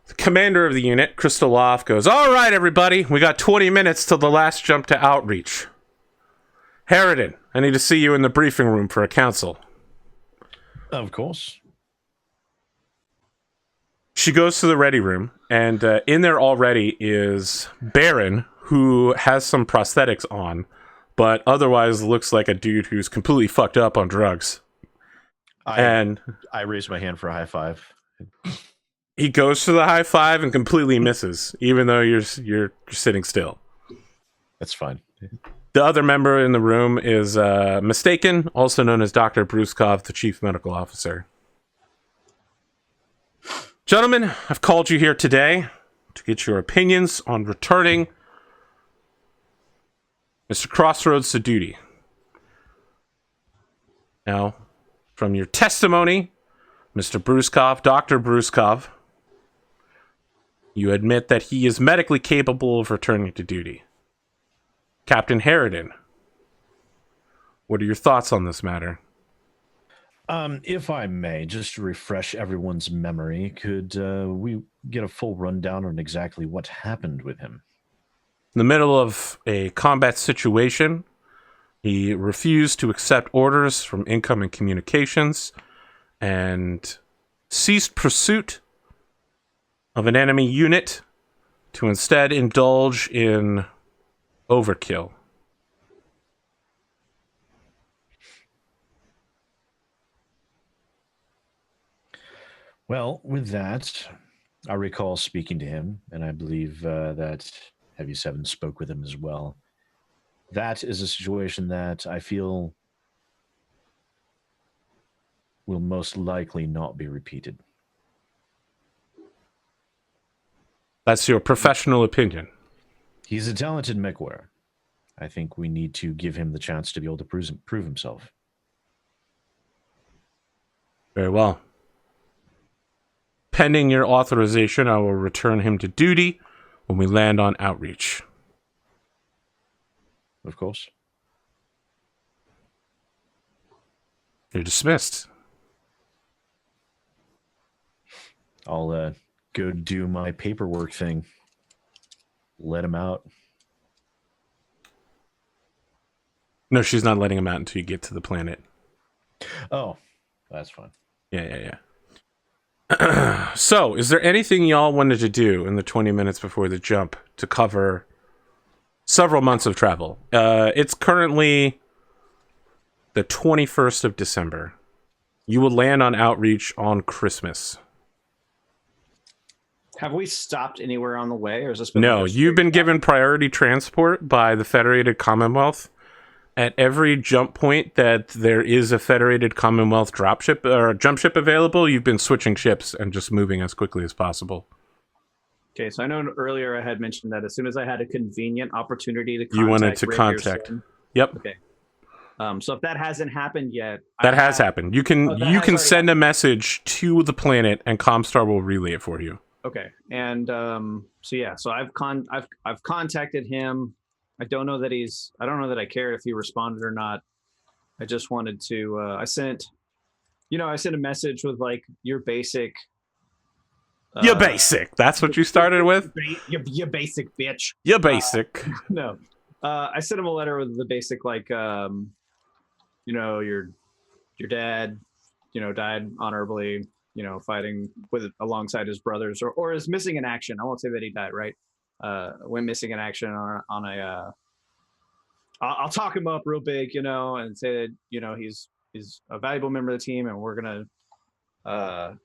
the commander of the unit, Kristoloff, goes, all right, everybody, we got 20 minutes till the last jump to outreach. Harridan, I need to see you in the briefing room for a council. Of course. She goes to the ready room, and in there already is Baron, who has some prosthetics on, but otherwise looks like a dude who's completely fucked up on drugs. I raised my hand for a high five. He goes to the high five and completely misses, even though you're sitting still. That's fine. The other member in the room is Mistaken, also known as Dr. Bruskov, the Chief Medical Officer. Gentlemen, I've called you here today to get your opinions on returning Mr. Crossroads to duty. Now, from your testimony, Mr. Bruskov, Dr. Bruskov, you admit that he is medically capable of returning to duty. Captain Harridan, what are your thoughts on this matter? If I may, just to refresh everyone's memory, could we get a full rundown on exactly what happened with him? In the middle of a combat situation, he refused to accept orders from incoming communications and ceased pursuit of an enemy unit to instead indulge in overkill. Well, with that, I recall speaking to him, and I believe that Heavy Seven spoke with him as well. That is a situation that I feel will most likely not be repeated. That's your professional opinion. He's a talented Mechwarrior. I think we need to give him the chance to be able to prove himself. Very well. Pending your authorization, I will return him to duty when we land on outreach. Of course. You're dismissed. I'll go do my paperwork thing. Let him out. No, she's not letting him out until you get to the planet. Oh, that's fine. Yeah. So, is there anything y'all wanted to do in the 20 minutes before the jump to cover several months of travel? It's currently the 21st of December. You will land on outreach on Christmas. Have we stopped anywhere on the way, or has this been? No, you've been given priority transport by the Federated Commonwealth. At every jump point that there is a Federated Commonwealth dropship or jump ship available, you've been switching ships and just moving as quickly as possible. Okay, so I know earlier I had mentioned that as soon as I had a convenient opportunity to contact, You wanted to Radio contact. Sin. Yep. Okay. So if that hasn't happened yet, That has happened. You can that you has can already send a message to the planet and Comstar will relay it for you. Okay, and so I've contacted him. I don't know that I cared if he responded or not. I just wanted to. I sent a message with like your basic. You're basic. That's what you started with? You basic bitch. You're basic. No, I sent him a letter with the basic like, your dad, died honorably. Fighting alongside his brothers, or is missing in action. I won't say that he died, right? Went missing in action on a. I'll talk him up real big, and say that he's a valuable member of the team, and we're gonna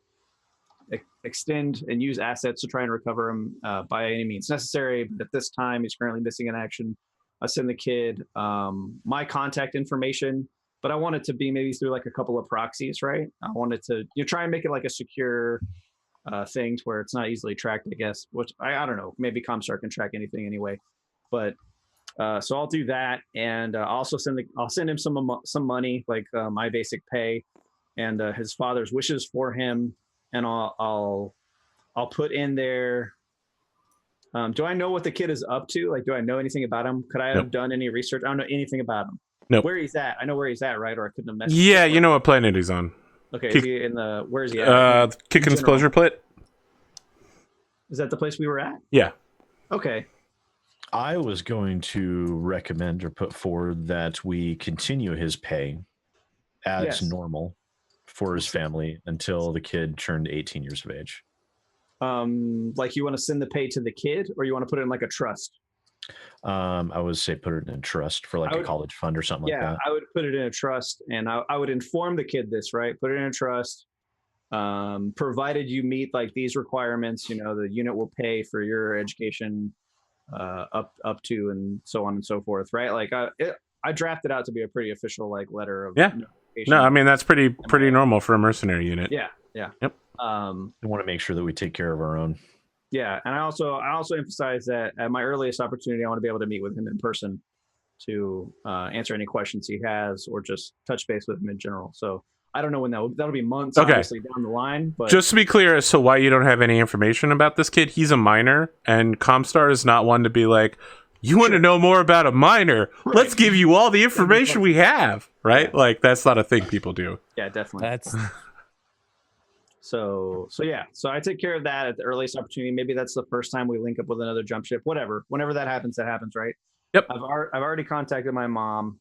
extend and use assets to try and recover him by any means necessary. But at this time, he's currently missing in action. I send the kid my contact information. But I want it to be maybe through like a couple of proxies, right? I wanted to try and make it like a secure thing where it's not easily tracked, I guess. Which I don't know. Maybe Comstar can track anything anyway. But so I'll do that, and I'll send him some money, like my basic pay, and his father's wishes for him, and I'll put in there. Do I know what the kid is up to? Like, do I know anything about him? Could I have done any research? I don't know anything about him. Nope. Where he's at. I know where he's at, right? Or I couldn't have messaged Yeah, him. you know what planet he's on. Okay, is he in the... Where is he at? Kickin's Pleasure Pit. Is that the place we were at? Yeah. Okay. I was going to recommend or put forward that we continue his pay as normal for his family until the kid turned 18 years of age. Like you want to send the pay to the kid, or you want to put it in like a trust? I would say put it in a trust for a college fund or something like that. Yeah, I would put it in a trust, and I would inform the kid this, right? Put it in a trust. Provided you meet like these requirements, the unit will pay for your education up to, and so on and so forth, right? Like I drafted out to be a pretty official like letter of Yeah. notification. No, I mean that's pretty normal for a mercenary unit. Yeah. Yep. We want to make sure that we take care of our own. Yeah, and I also emphasize that at my earliest opportunity, I want to be able to meet with him in person to answer any questions he has, or just touch base with him in general. So I don't know when that'll be months, obviously down the line. But just to be clear as to why you don't have any information about this kid, he's a minor, and Comstar is not one to be like, you want to know more about a minor? Right. Let's give you all the information we have, right? Yeah. Like that's not a thing people do. Yeah, definitely. That's So yeah, so I take care of that at the earliest opportunity. Maybe that's the first time we link up with another jump ship. Whatever, whenever that happens, right? Yep. I've already contacted my mom,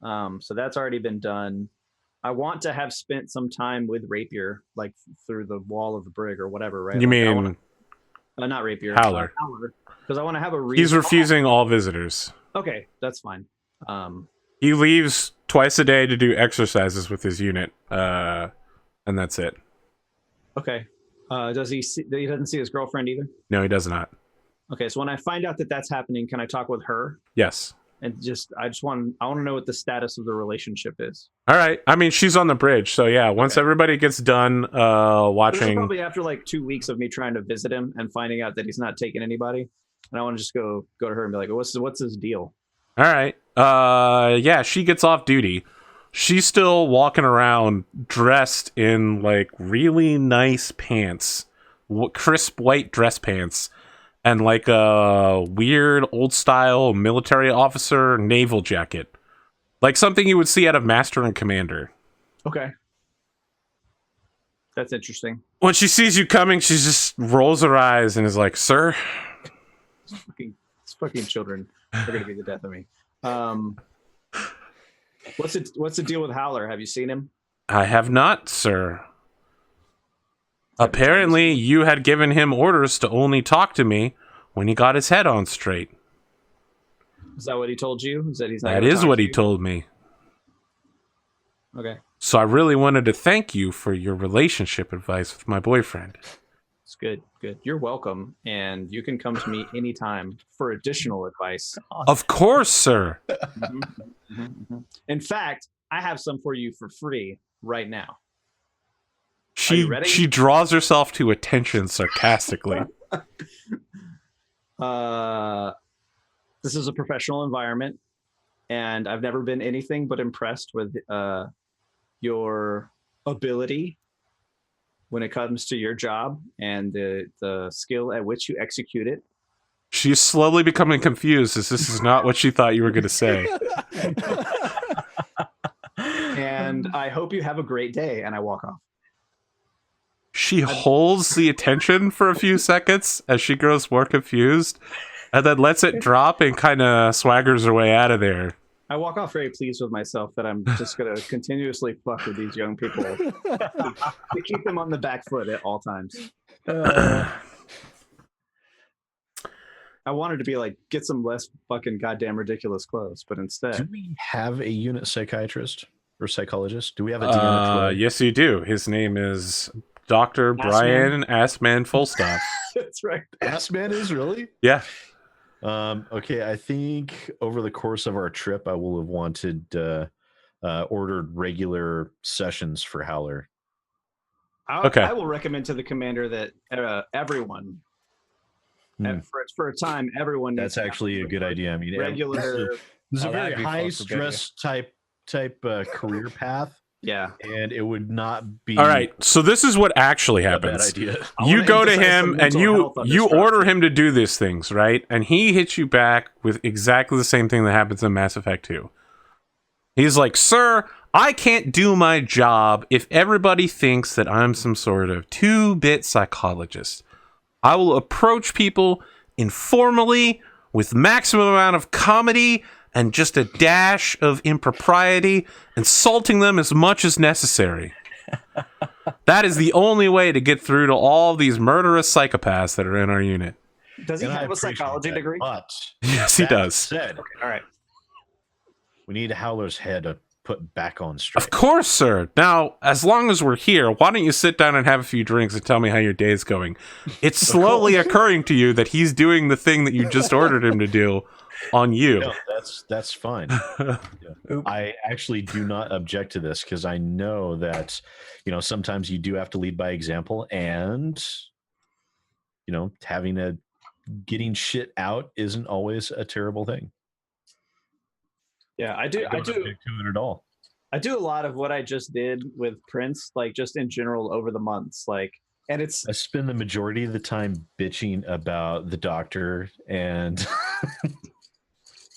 so that's already been done. I want to have spent some time with Rapier, like through the wall of the brig or whatever, right? You Like, I mean wanna, not Rapier, Howler. because I want to have a reason. He's refusing all visitors. Okay, that's fine. He leaves twice a day to do exercises with his unit, and that's it. Okay. Does he doesn't see his girlfriend either? No, he does not. Okay, so when I find out that that's happening, can I talk with her? Yes. And I want to know what the status of the relationship is. All right. I mean, she's on the bridge, so yeah. Once everybody gets done This is watching, probably after like 2 weeks of me trying to visit him and finding out that he's not taking anybody, and I want to just go to her and be like, "What's his deal?" all right. Yeah, she gets off duty. She's still walking around dressed in like really nice pants, crisp white dress pants, and like a weird old style military officer naval jacket, like something you would see out of Master and Commander. Okay, that's interesting. When she sees you coming, she just rolls her eyes and is like, "Sir." It's fucking children are gonna be the death of me. What's the deal with Howler? Have you seen him? I have not, sir. Apparently, you had given him orders to only talk to me when he got his head on straight. Is that what he told you? Is that he's not? That gonna is talk what to he you? told me. Okay, So I really wanted to thank you for your relationship advice with my boyfriend. it's good. Good. You're welcome, and you can come to me anytime for additional advice. Of course, sir. In fact, I have some for you for free right now. She you ready? she draws herself to attention sarcastically. This is a professional environment, and I've never been anything but impressed with your ability when it comes to your job and the skill at which you execute it. She's slowly becoming confused as this is not what she thought you were going to say. And I hope you have a great day. And I walk off. She holds the attention for a few seconds as she grows more confused, and then lets it drop and kind of swaggers her way out of there. I walk off very pleased with myself that I'm just going to continuously fuck with these young people to keep them on the back foot at all times. I wanted to be like, get some less fucking goddamn ridiculous clothes, but Do instead, we have a unit psychiatrist or psychologist? Do we have a DNF? Yes, you do. His name is Dr. Assman? Brian Assman Fullstop. that's right. Assman is really? Yeah. Okay, I think over the course of our trip, I will have wanted ordered regular sessions for Howler. Okay. I will recommend to the commander that everyone, for a time, everyone. needs That's to have actually a good idea. I mean, regular. There's a Oh, very that'd be high fun for Bigger. stress type career path, Yeah. and it would not be All right. So this is what actually a bad happens. idea. I You wanna go to emphasize some him and mental health on you this order front. him to do these things, right? And he hits you back with exactly the same thing that happens in Mass Effect 2. He's like, "Sir, I can't do my job if everybody thinks that I'm some sort of 2-bit psychologist. I will approach people informally with maximum amount of comedy and just a dash of impropriety, insulting them as much as necessary. That is the only way to get through to all these murderous psychopaths that are in our unit." Does he And I have a appreciate psychology that, degree? But Yes, he that does. said, All right. we need Howler's head put back on straight. Of course, sir. Now, as long as we're here, why don't you sit down and have a few drinks and tell me how your day is going? It's slowly occurring to you that he's doing the thing that you just ordered him to do on you. No, that's fine. I actually do not object to this because I know that, sometimes you do have to lead by example, and getting shit out isn't always a terrible thing. Yeah, I do. I don't object to it at all. I do a lot of what I just did with Prince, like just in general over the months, and it's. I spend the majority of the time bitching about the doctor, and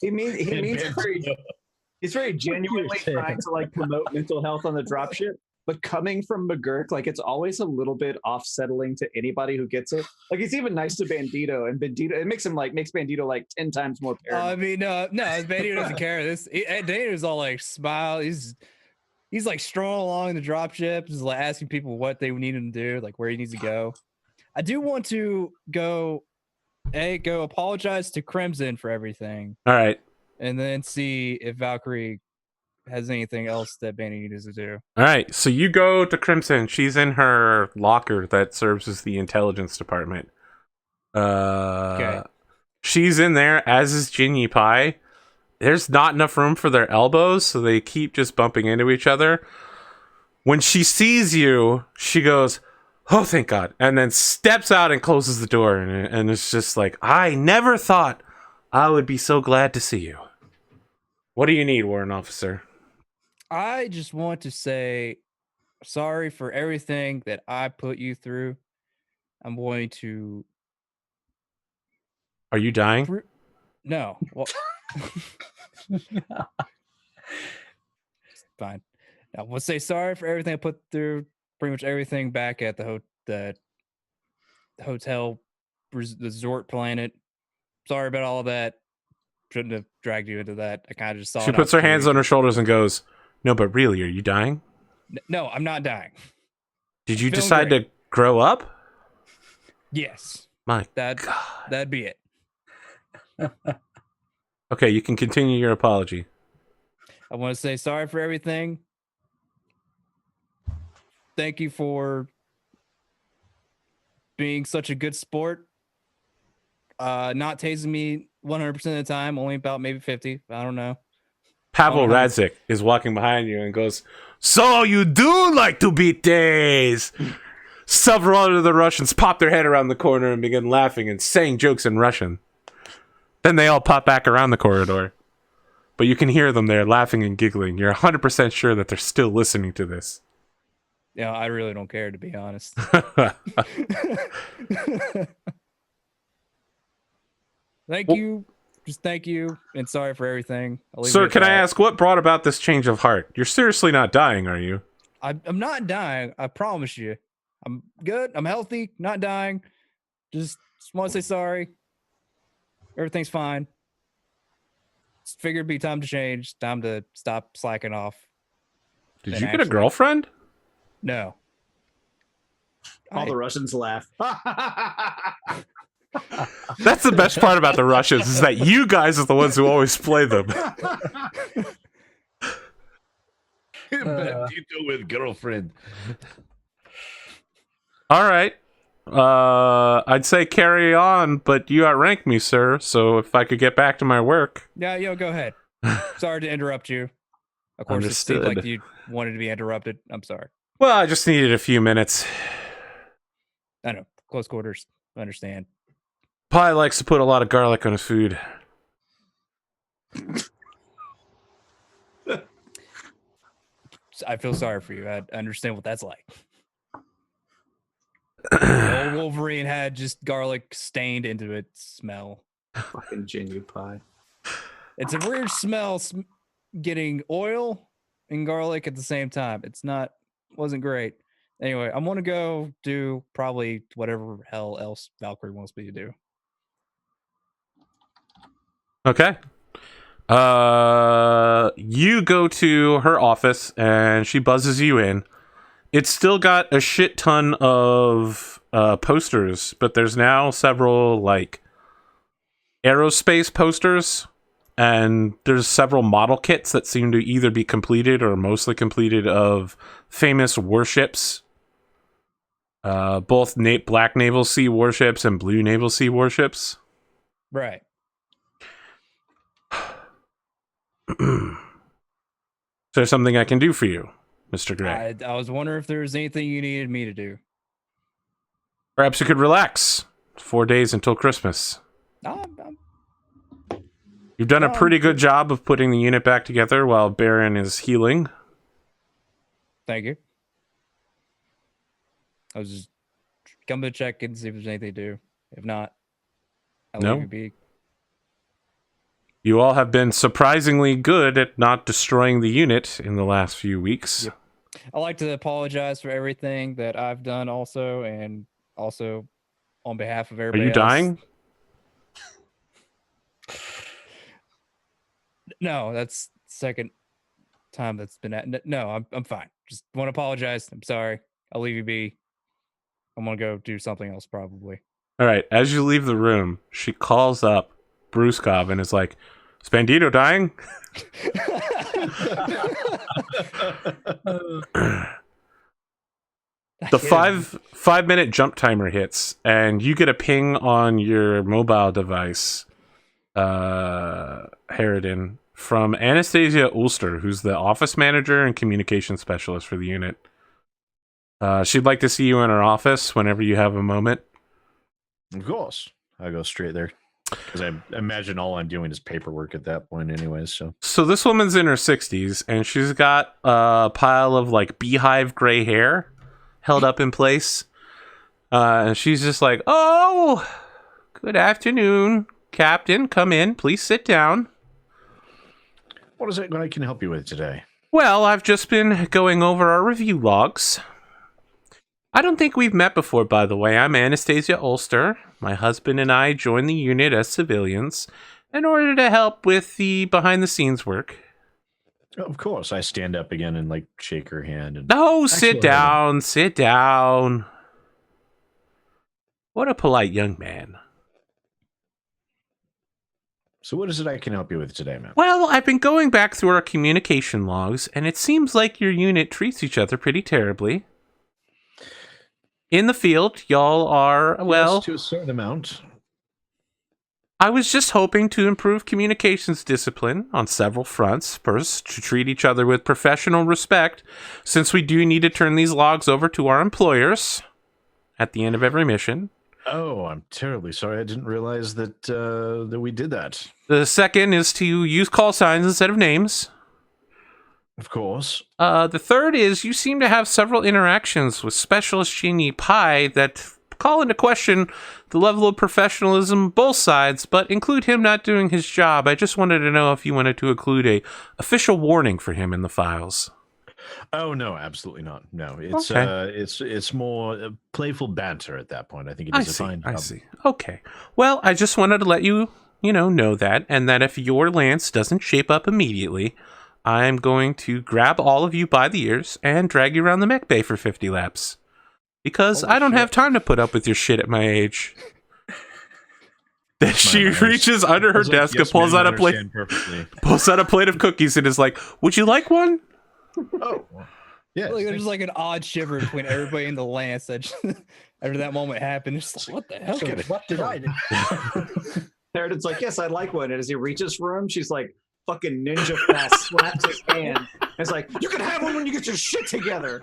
he's very genuinely trying to promote mental health on the dropship. But coming from McGurk, it's always a little bit off-settling to anybody who gets it. He's even nice to Bandito, and Bandito, it makes Bandito 10 times more paranoid. I mean, no, Bandito doesn't care. Bandito's all smile. He's strolling along the dropship, just asking people what they need him to do, where he needs to go. I do want to go apologize to Crimson for everything. All right. And then see if Valkyrie has anything else that Bandito needs to do. All right, so you go to Crimson. She's in her locker that serves as the intelligence department. Okay. She's in there, as is Ginny Pie. There's not enough room for their elbows, so they keep just bumping into each other. When she sees you, she goes, "Oh, thank God," and then steps out and closes the door, and it's just I never thought I would be so glad to see you. What do you need, Warrant Officer? I just want to say sorry for everything that I put you through. I'm going to... Are you dying? No. Well... Fine. I want to say sorry for everything I put through. Pretty much everything back at the hotel resort planet. Sorry about all of that. Shouldn't have dragged you into that. I kind of just saw. She puts her hands on her shoulders and goes, "No, but really, are you dying?" No, I'm not dying. Did you decide to grow up? Yes. My God. That'd be it. Okay, you can continue your apology. I want to say sorry for everything. Thank you for being such a good sport. Not tasing me 100% of the time, only about maybe 50. I don't know. Pavel Radzik is walking behind you and goes, "So you do like to beat days?" Several of the Russians pop their head around the corner and begin laughing and saying jokes in Russian. Then they all pop back around the corridor. But you can hear them there laughing and giggling. You're 100% sure that they're still listening to this. Yeah, I really don't care, to be honest. Thank you. Just thank you. And sorry for everything. Sir, can I ask what brought about this change of heart? You're seriously not dying, are you? I'm not dying. I promise you. I'm good. I'm healthy. Not dying. Just want to say sorry. Everything's fine. Just figured it'd be time to change. Time to stop slacking off. Did you get a girlfriend? No. All the Russians laugh. That's the best part about the Russians, is that you guys are the ones who always play them. Bandito with girlfriend. All right. I'd say carry on, but you outrank me, sir. So if I could get back to my work. Yeah, go ahead. Sorry to interrupt you. Of course, Understood. It seemed like you wanted to be interrupted. I'm sorry. Well, I just needed a few minutes. I know. Close quarters. Understand. Pie likes to put a lot of garlic on his food. I feel sorry for you. I understand what that's like. Old Wolverine had just garlic stained into its smell. Fucking Genuine Pie. It's a weird smell getting oil and garlic at the same time. Wasn't great. Anyway, I'm going to go do probably whatever hell else Valkyrie wants me to do. Okay. You go to her office and she buzzes you in. It's still got a shit ton of posters, but there's now several aerospace posters and there's several model kits that seem to either be completed or mostly completed of famous warships. Both Black Naval Sea warships and Blue Naval Sea warships. Right. Is there something I can do for you, Mr. Gray? I was wondering if there was anything you needed me to do. Perhaps you could relax. 4 days until Christmas. You've done a pretty good job of putting the unit back together while Baron is healing. Thank you. I was just coming to check and see if there's anything to do. If not, I'll No. leave you be. You all have been surprisingly good at not destroying the unit in the last few weeks. Yep. I'd like to apologize for everything that I've done also, and also on behalf of Are everybody you else. dying? No, that's second time that's been at. No, I'm fine. Just want to apologize. I'm sorry. I'll leave you be. I'm gonna go do something else probably. All right. As you leave the room, she calls up Bruskov and is like, "Is Bandito dying?" The 5-minute jump timer hits, and you get a ping on your mobile device, Harridan, from Anastasia Ulster, who's the office manager and communication specialist for the unit. She'd like to see you in her office whenever you have a moment. Of course. I go straight there. Because I imagine all I'm doing is paperwork at that point anyways, so. So this woman's in her 60s, and she's got a pile of, like, beehive gray hair held up in place. And she's just like, "Oh, good afternoon, Captain. Come in. Please sit down." What is it I can help you with today? Well, I've just been going over our review logs. I don't think we've met before, by the way. I'm Anastasia Ulster. My husband and I joined the unit as civilians in order to help with the behind-the-scenes work. Of course. I stand up again and, like, shake her hand. And No, sit Excellent. down, sit down. What a polite young man. So what is it I can help you with today, ma'am? Well, I've been going back through our communication logs, and it seems like your unit treats each other pretty terribly. In the field, y'all are, well... Yes, to a certain amount. I was just hoping to improve communications discipline on several fronts. First, to treat each other with professional respect, since we do need to turn these logs over to our employers at the end of every mission. Oh, I'm terribly sorry. I didn't realize that that we did that. The second is to use call signs instead of names. Of course. The third is you seem to have several interactions with Specialist Genie Pi that call into question the level of professionalism both sides, but include him not doing his job. I just wanted to know if you wanted to include a official warning for him in the files. Oh no, absolutely not. No, it's Okay. it's more playful banter at that point. I think it is a fine job. I see. Okay. Well, I just wanted to let you know that, and that if your lance doesn't shape up immediately, I'm going to grab all of you by the ears and drag you around the mech bay for 50 laps. Because Holy I don't shit. have time to put up with your shit at my age. Then she manners. reaches under her I was like, desk and yes, pulls ma'am, out I a plate, understand perfectly. pulls out a plate of cookies and is like, "Would you like one?" Oh, yeah. Like, there's like an odd shiver between everybody in the lance that after that moment happened. It's just like, what the hell? What did I do? Harridan's like, "Yes, I'd like one." And as he reaches for him, she's like, fucking ninja fast, slaps his hand. And it's like, "You can have one when you get your shit together."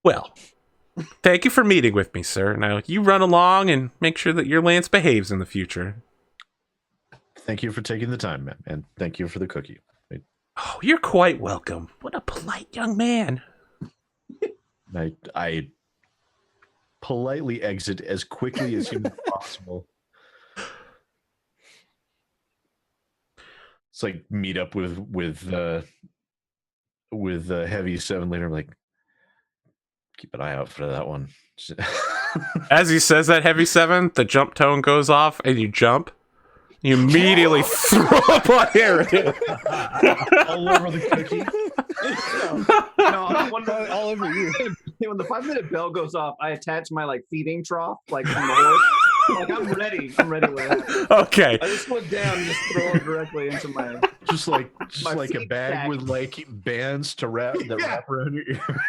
Well, thank you for meeting with me, sir. Now, you run along and make sure that your lance behaves in the future. Thank you for taking the time, man, and thank you for the cookie. Oh, you're quite welcome. What a polite young man. I politely exit as quickly as humanly possible. It's like meet up with Heavy 7 later. I'm like, keep an eye out for that one. As he says that, Heavy 7, the jump tone goes off and you jump. You immediately throw up on Harridan. All over the cookie. No, All over you. when the 5-minute bell goes off, I attach my like feeding trough, like from the horse. Like I'm ready. I'm ready with that. Okay. I just look down and just throw it directly into my. Just like My a feet bag sack. with like bands to wrap around your ear.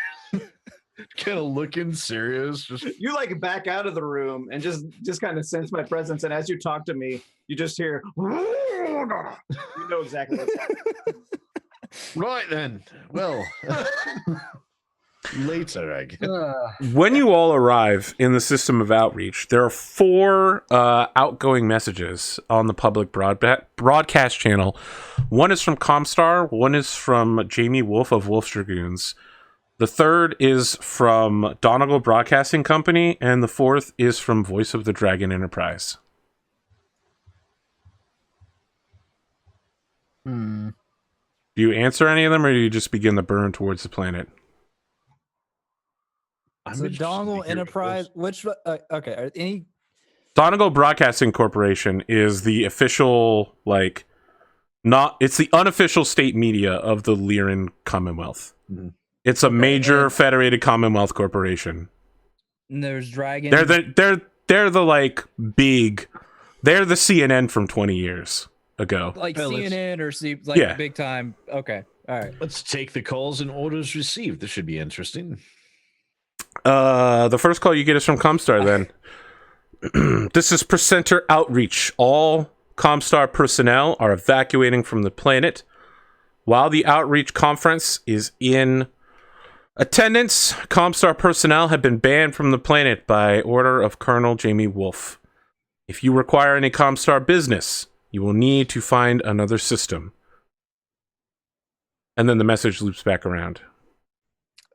Kind of looking serious. Just You like back out of the room and just kind of sense my presence, and as you talk to me, you just hear. You know exactly what's happening. right then. Well, later, I guess. When you all arrive in the system of outreach, there are 4 outgoing messages on the public broadcast channel. One is from Comstar, one is from Jamie Wolf of Wolf's Dragoons. The third is from Donegal Broadcasting Company, and the fourth is from Voice of the Dragon Enterprise. Hmm. Do you answer any of them, or do you just begin the burn towards the planet? So Dongle Enterprise, which okay, are any Donegal Broadcasting Corporation is the official, like, it's the unofficial state media of the Lyran Commonwealth. Mm-hmm. It's a major federated Commonwealth corporation. and there's dragons? They're the like big. They're the CNN from 20 years ago. Like Well, CNN or Yeah. big time. Okay, all right. Let's take the calls and orders received. This should be interesting. The first call you get is from Comstar. Then this is Presenter Outreach. All Comstar personnel are evacuating from the planet. While the outreach conference is in attendance, Comstar personnel have been banned from the planet by order of Colonel Jamie Wolf. If you require any Comstar business, you will need to find another system. And then the message loops back around.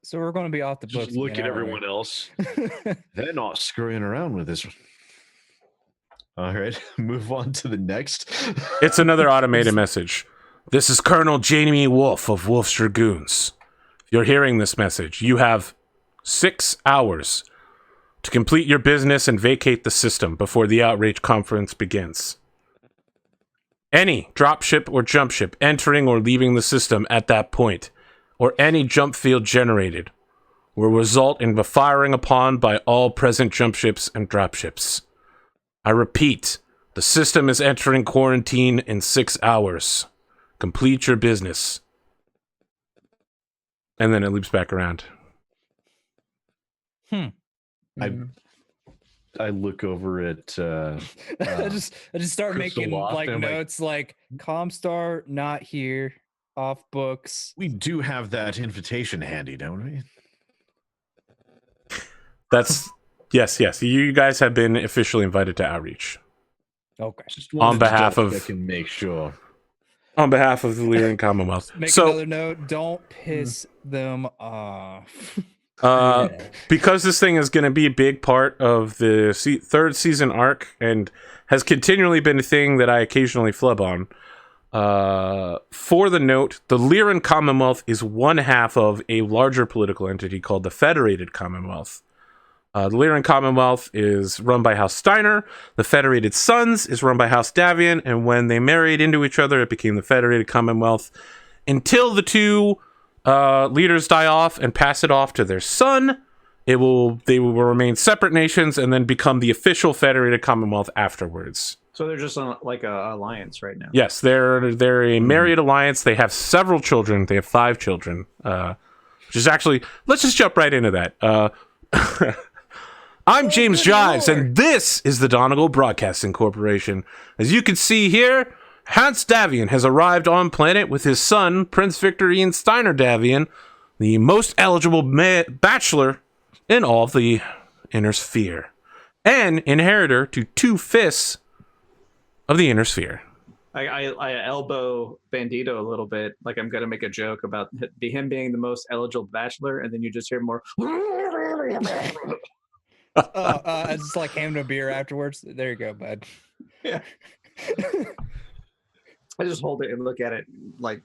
So we're going to be off the books. Just look again, at aren't we? everyone else. They're not screwing around with this. All right, move on to the next. It's another automated message. This is Colonel Jamie Wolf of Wolf's Dragoons. If you're hearing this message, you have 6 hours to complete your business and vacate the system before the outreach conference begins. Any dropship or jump ship entering or leaving the system at that point, or any jump field generated, will result in the firing upon by all present jump ships and dropships. I repeat, the system is entering quarantine in 6 hours. Complete your business. And then it loops back around. I look over at I just start Crystal making Loft, like and I'm notes like Comstar not here, off books. we do have that invitation handy, don't we? That's yes. You guys have been officially invited to outreach Okay. Just wanted to behalf double of- check and make sure. on behalf of the Lyran Commonwealth. Make So, another note. Don't piss them off. because this thing is going to be a big part of the third season arc and has continually been a thing that I occasionally flub on. For the note, the Lyran Commonwealth is one half of a larger political entity called the Federated Commonwealth. The Lyran Commonwealth is run by House Steiner. The Federated Sons is run by House Davian. And when they married into each other, it became the Federated Commonwealth. Until the two leaders die off and pass it off to their son, they will remain separate nations and then become the official Federated Commonwealth afterwards. So they're just on like a alliance right now. Yes, they're a married alliance. They have several children. They have 5 children, which is actually, let's just jump right into that. I'm James Jives, and this is the Donegal Broadcasting Corporation. As you can see here, Hans Davian has arrived on planet with his son, Prince Victor Ian Steiner Davian, the most eligible bachelor in all of the Inner Sphere, and inheritor to 2/5 of the Inner Sphere. I elbow Bandito a little bit, like I'm gonna make a joke about him being the most eligible bachelor, and then you just hear more. I just like hand him a beer afterwards. There you go, bud. Yeah. I just hold it and look at it like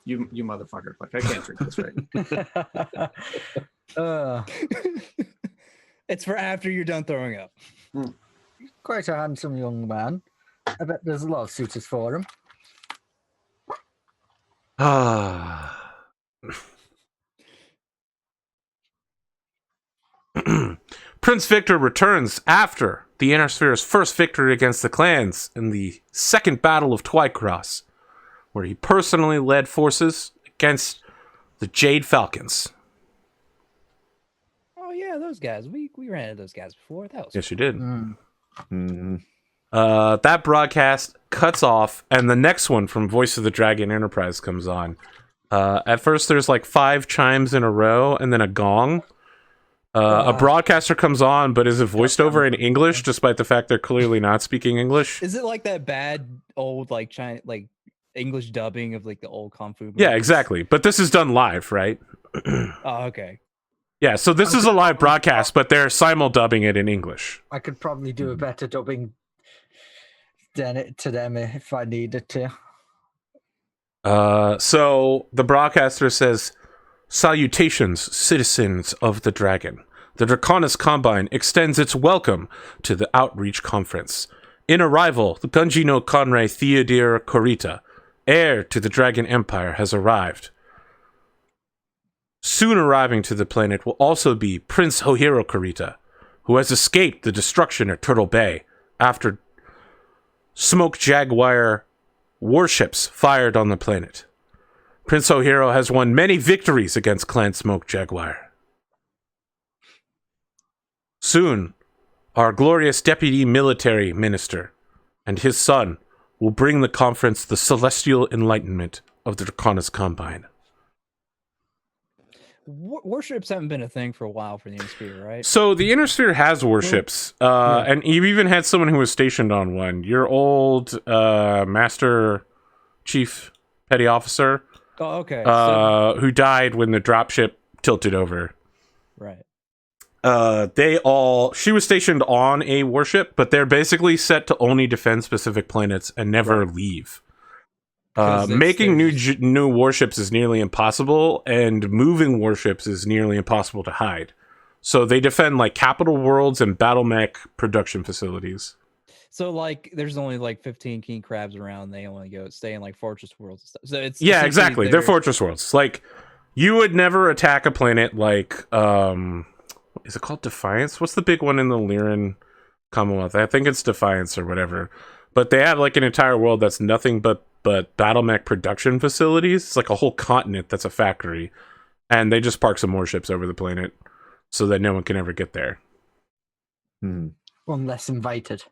you motherfucker. Like I can't drink this right. It's for after you're done throwing up. Quite a handsome young man. I bet there's a lot of suitors for him. Prince Victor returns after the Inner Sphere's first victory against the clans in the Second Battle of Twycross, where he personally led forces against the Jade Falcons. Oh yeah, those guys. We ran into those guys before. That was Yes, you did. Mhm. That broadcast cuts off, and the next one from Voice of the Dragon Enterprise comes on. At first, there's like 5 chimes in a row, and then a gong. A broadcaster comes on, but is it voiced over in English, despite the fact they're clearly not speaking English? Is it like that bad old like China like English dubbing of like the old kung fu movies? Yeah, exactly. But this is done live, right? Oh, okay. Yeah, so this is a live broadcast, but they're simul-dubbing it in English. I could probably do a better dubbing than it to them if I needed to. So the broadcaster says, "Salutations, citizens of the Dragon. The Draconis Combine extends its welcome to the Outreach Conference. In arrival, the Gunji no Conrei Theodir Korita, heir to the Dragon Empire, has arrived. Soon arriving to the planet will also be Prince Hohiro Korita, who has escaped the destruction at Turtle Bay after Smoke Jaguar warships fired on the planet. Prince Hohiro has won many victories against Clan Smoke Jaguar. Soon, our glorious Deputy Military Minister and his son will bring the conference the celestial enlightenment of the Draconis Combine." Warships haven't been a thing for a while for the Inner Sphere, right? So the Inner Sphere has warships, and you've even had someone who was stationed on one. Your old Master Chief Petty Officer, Oh, okay. who died when the dropship tilted over. Right. She was stationed on a warship, but they're basically set to only defend specific planets and never leave. 'Cause Making there's- new warships is nearly impossible, and moving warships is nearly impossible to hide. So they defend like capital worlds and Battlemech production facilities. So like, there's only like 15 king crabs around. They only stay in like fortress worlds and stuff. So it's Yeah, essentially exactly. They're fortress worlds. Like, you would never attack a planet like is it called Defiance? What's the big one in the Lyran Commonwealth? I think it's Defiance or whatever. But they have like an entire world that's nothing but Battlemech production facilities. It's like a whole continent that's a factory, and they just park some warships over the planet so that no one can ever get there. Unless invited.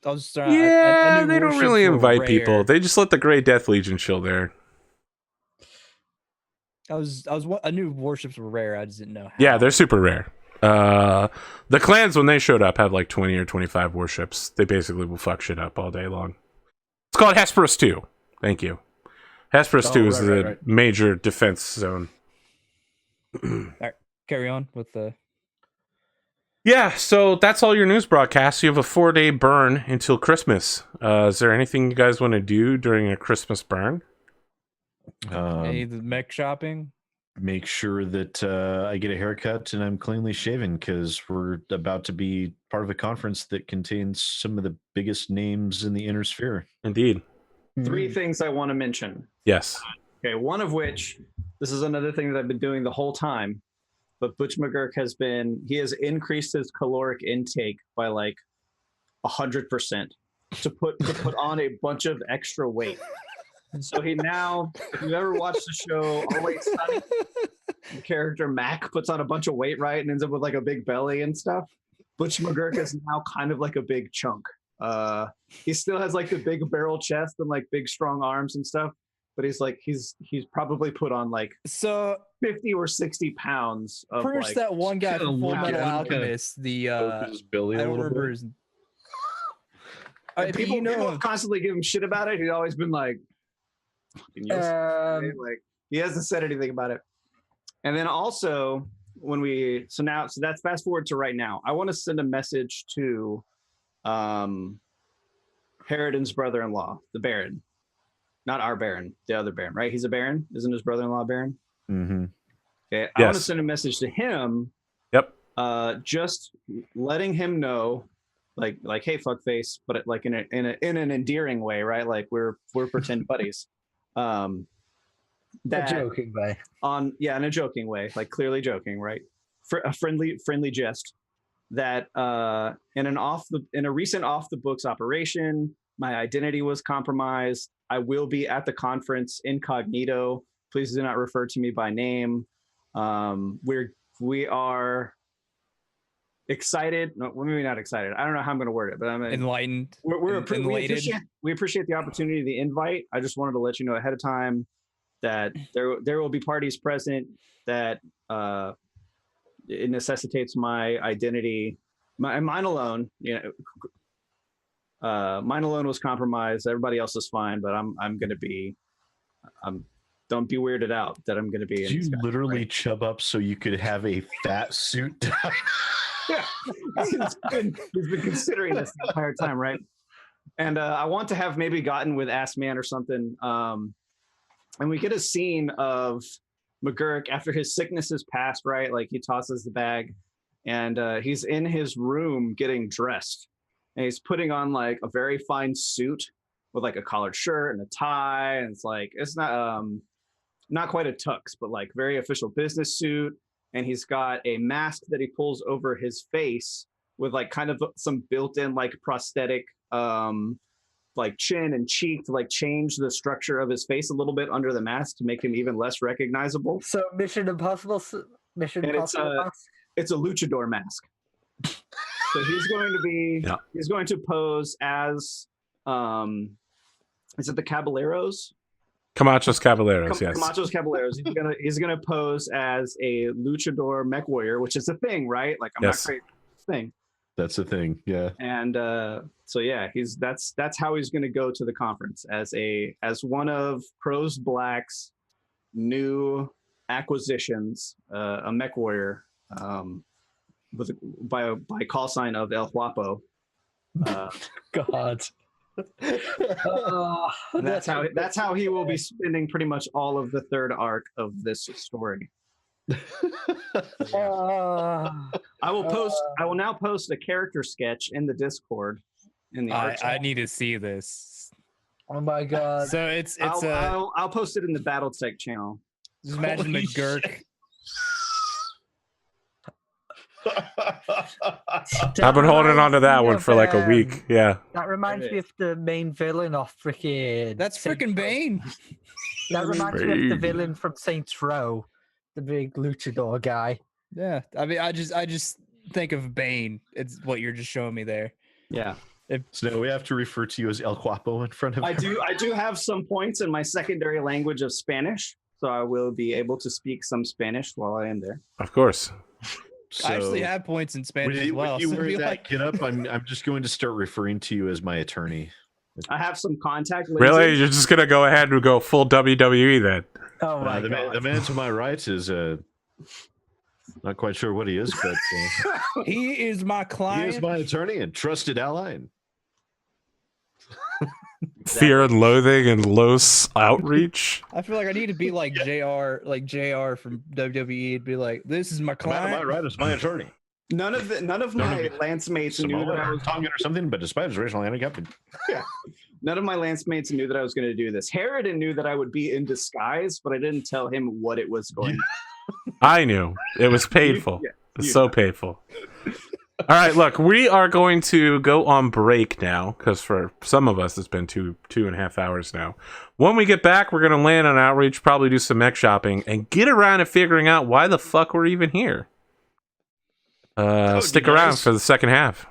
I was just, Yeah, they don't really invite people. They just let the Grey Death Legion chill there. I knew warships were rare. I just didn't know how. Yeah, they're super rare. The clans, when they showed up, had like 20 or 25 warships. They basically will fuck shit up all day long. It's called Hesperus 2. Thank you. Hesperus 2 is the major defense zone. All right, carry on with the... Yeah, so that's all your news broadcasts. You have a 4-day burn until Christmas. Is there anything you guys want to do during a Christmas burn? Any of the mech shopping? Make sure that I get a haircut and I'm cleanly shaven, because we're about to be part of a conference that contains some of the biggest names in the Inner Sphere. Indeed. 3 things I want to mention. Yes. Okay, one of which, this is another thing that I've been doing the whole time, but Butch McGurk has increased his caloric intake by like 100% to put on a bunch of extra weight. So he now, if you've ever watched the show Always Sunny, the character Mac puts on a bunch of weight, right, and ends up with like a big belly and stuff. Butch McGurk is now kind of like a big chunk. He still has like the big barrel chest and like big strong arms and stuff, but he's probably put on like 50 or 60 pounds of pretty much like, that one guy from Full Metal Alchemist. His belly I a don't little remember bit. his... people constantly give him shit about it. He's always been like, fucking like he hasn't said anything about it. And then also so that's fast forward to right now. I want to send a message to Harridan's brother-in-law, the Baron. Not our Baron, the other Baron, right? He's a Baron, isn't his brother-in-law a Baron? Mm-hmm. Okay, I want to send a message to him. Yep. Just letting him know, like, hey, fuckface, but like in an endearing way, right? Like we're pretend buddies. That joking way. In a joking way, like clearly joking, right? a friendly jest that in a recent off the books operation, my identity was compromised. I will be at the conference incognito. Please do not refer to me by name. We are excited. No, maybe not excited. I don't know how I'm going to word it, but I'm enlightened. We appreciate the opportunity, the invite. I just wanted to let you know ahead of time that there will be parties present that it necessitates my identity. Mine alone, mine alone was compromised. Everybody else is fine, but I'm going to be. Don't be weirded out that I'm going to be. Did you literally chub up so you could have a fat suit? Yeah, he's been considering this the entire time, right? And I want to have maybe gotten with Ass Man or something. And we get a scene of McGurk after his sickness is past, right? Like he tosses the bag and he's in his room getting dressed. And he's putting on like a very fine suit with like a collared shirt and a tie. And it's like, it's not quite a tux, but like very official business suit. And he's got a mask that he pulls over his face with like kind of some built-in like prosthetic like chin and cheek to like change the structure of his face a little bit under the mask to make him even less recognizable. So Mission Impossible It's a luchador mask. So he's going to pose as is it the Caballeros? Camachos Caballeros, yes. Camachos Caballeros. He's gonna pose as a luchador mech warrior, which is a thing, right? Like I'm not crazy thing. That's a thing, yeah. And so yeah, that's how he's gonna go to the conference as one of Pros Black's new acquisitions, a mech warrior, by call sign of El Guapo. God. That's how he will be spending pretty much all of the third arc of this story. I will now post a character sketch in the Discord in the art. I need to see this. Oh my god. So I'll post it in the Battletech channel. Just imagine the Gurk. I've been holding on to that one for like a week. Yeah. That reminds me of the main villain of freaking. That's freaking Bane. That reminds me of the villain from Saints Row, the big luchador guy. Yeah, I mean, I just think of Bane. It's what you're just showing me there. Yeah. So we have to refer to you as El Guapo in front of. I do have some points in my secondary language of Spanish, so I will be able to speak some Spanish while I am there. Of course. So, I actually have points in Spanish as well. When you so wear that like... kid up, I'm just going to start referring to you as my attorney. I have some contact lenses. Really? You're just gonna go ahead and go full WWE then? Oh my god. The man to my right is not quite sure what he is, but he is my client. He is my attorney and trusted ally. Fear and loathing and Los Outreach. I feel like I need to be like JR from WWE. It'd be like, this is my client. My right is my attorney. None of my lance mates knew that I was talking or something, but despite his racial handicap, none of my lance mates knew that I was going to do this. Harridan knew that I would be in disguise, but I didn't tell him what it was going to. I knew. It was painful. It's so painful. All right, look, we are going to go on break now because for some of us, it's been 2.5 hours now. When we get back, we're going to land on Outreach, probably do some mech shopping, and get around to figuring out why the fuck we're even here. Stick around for the second half.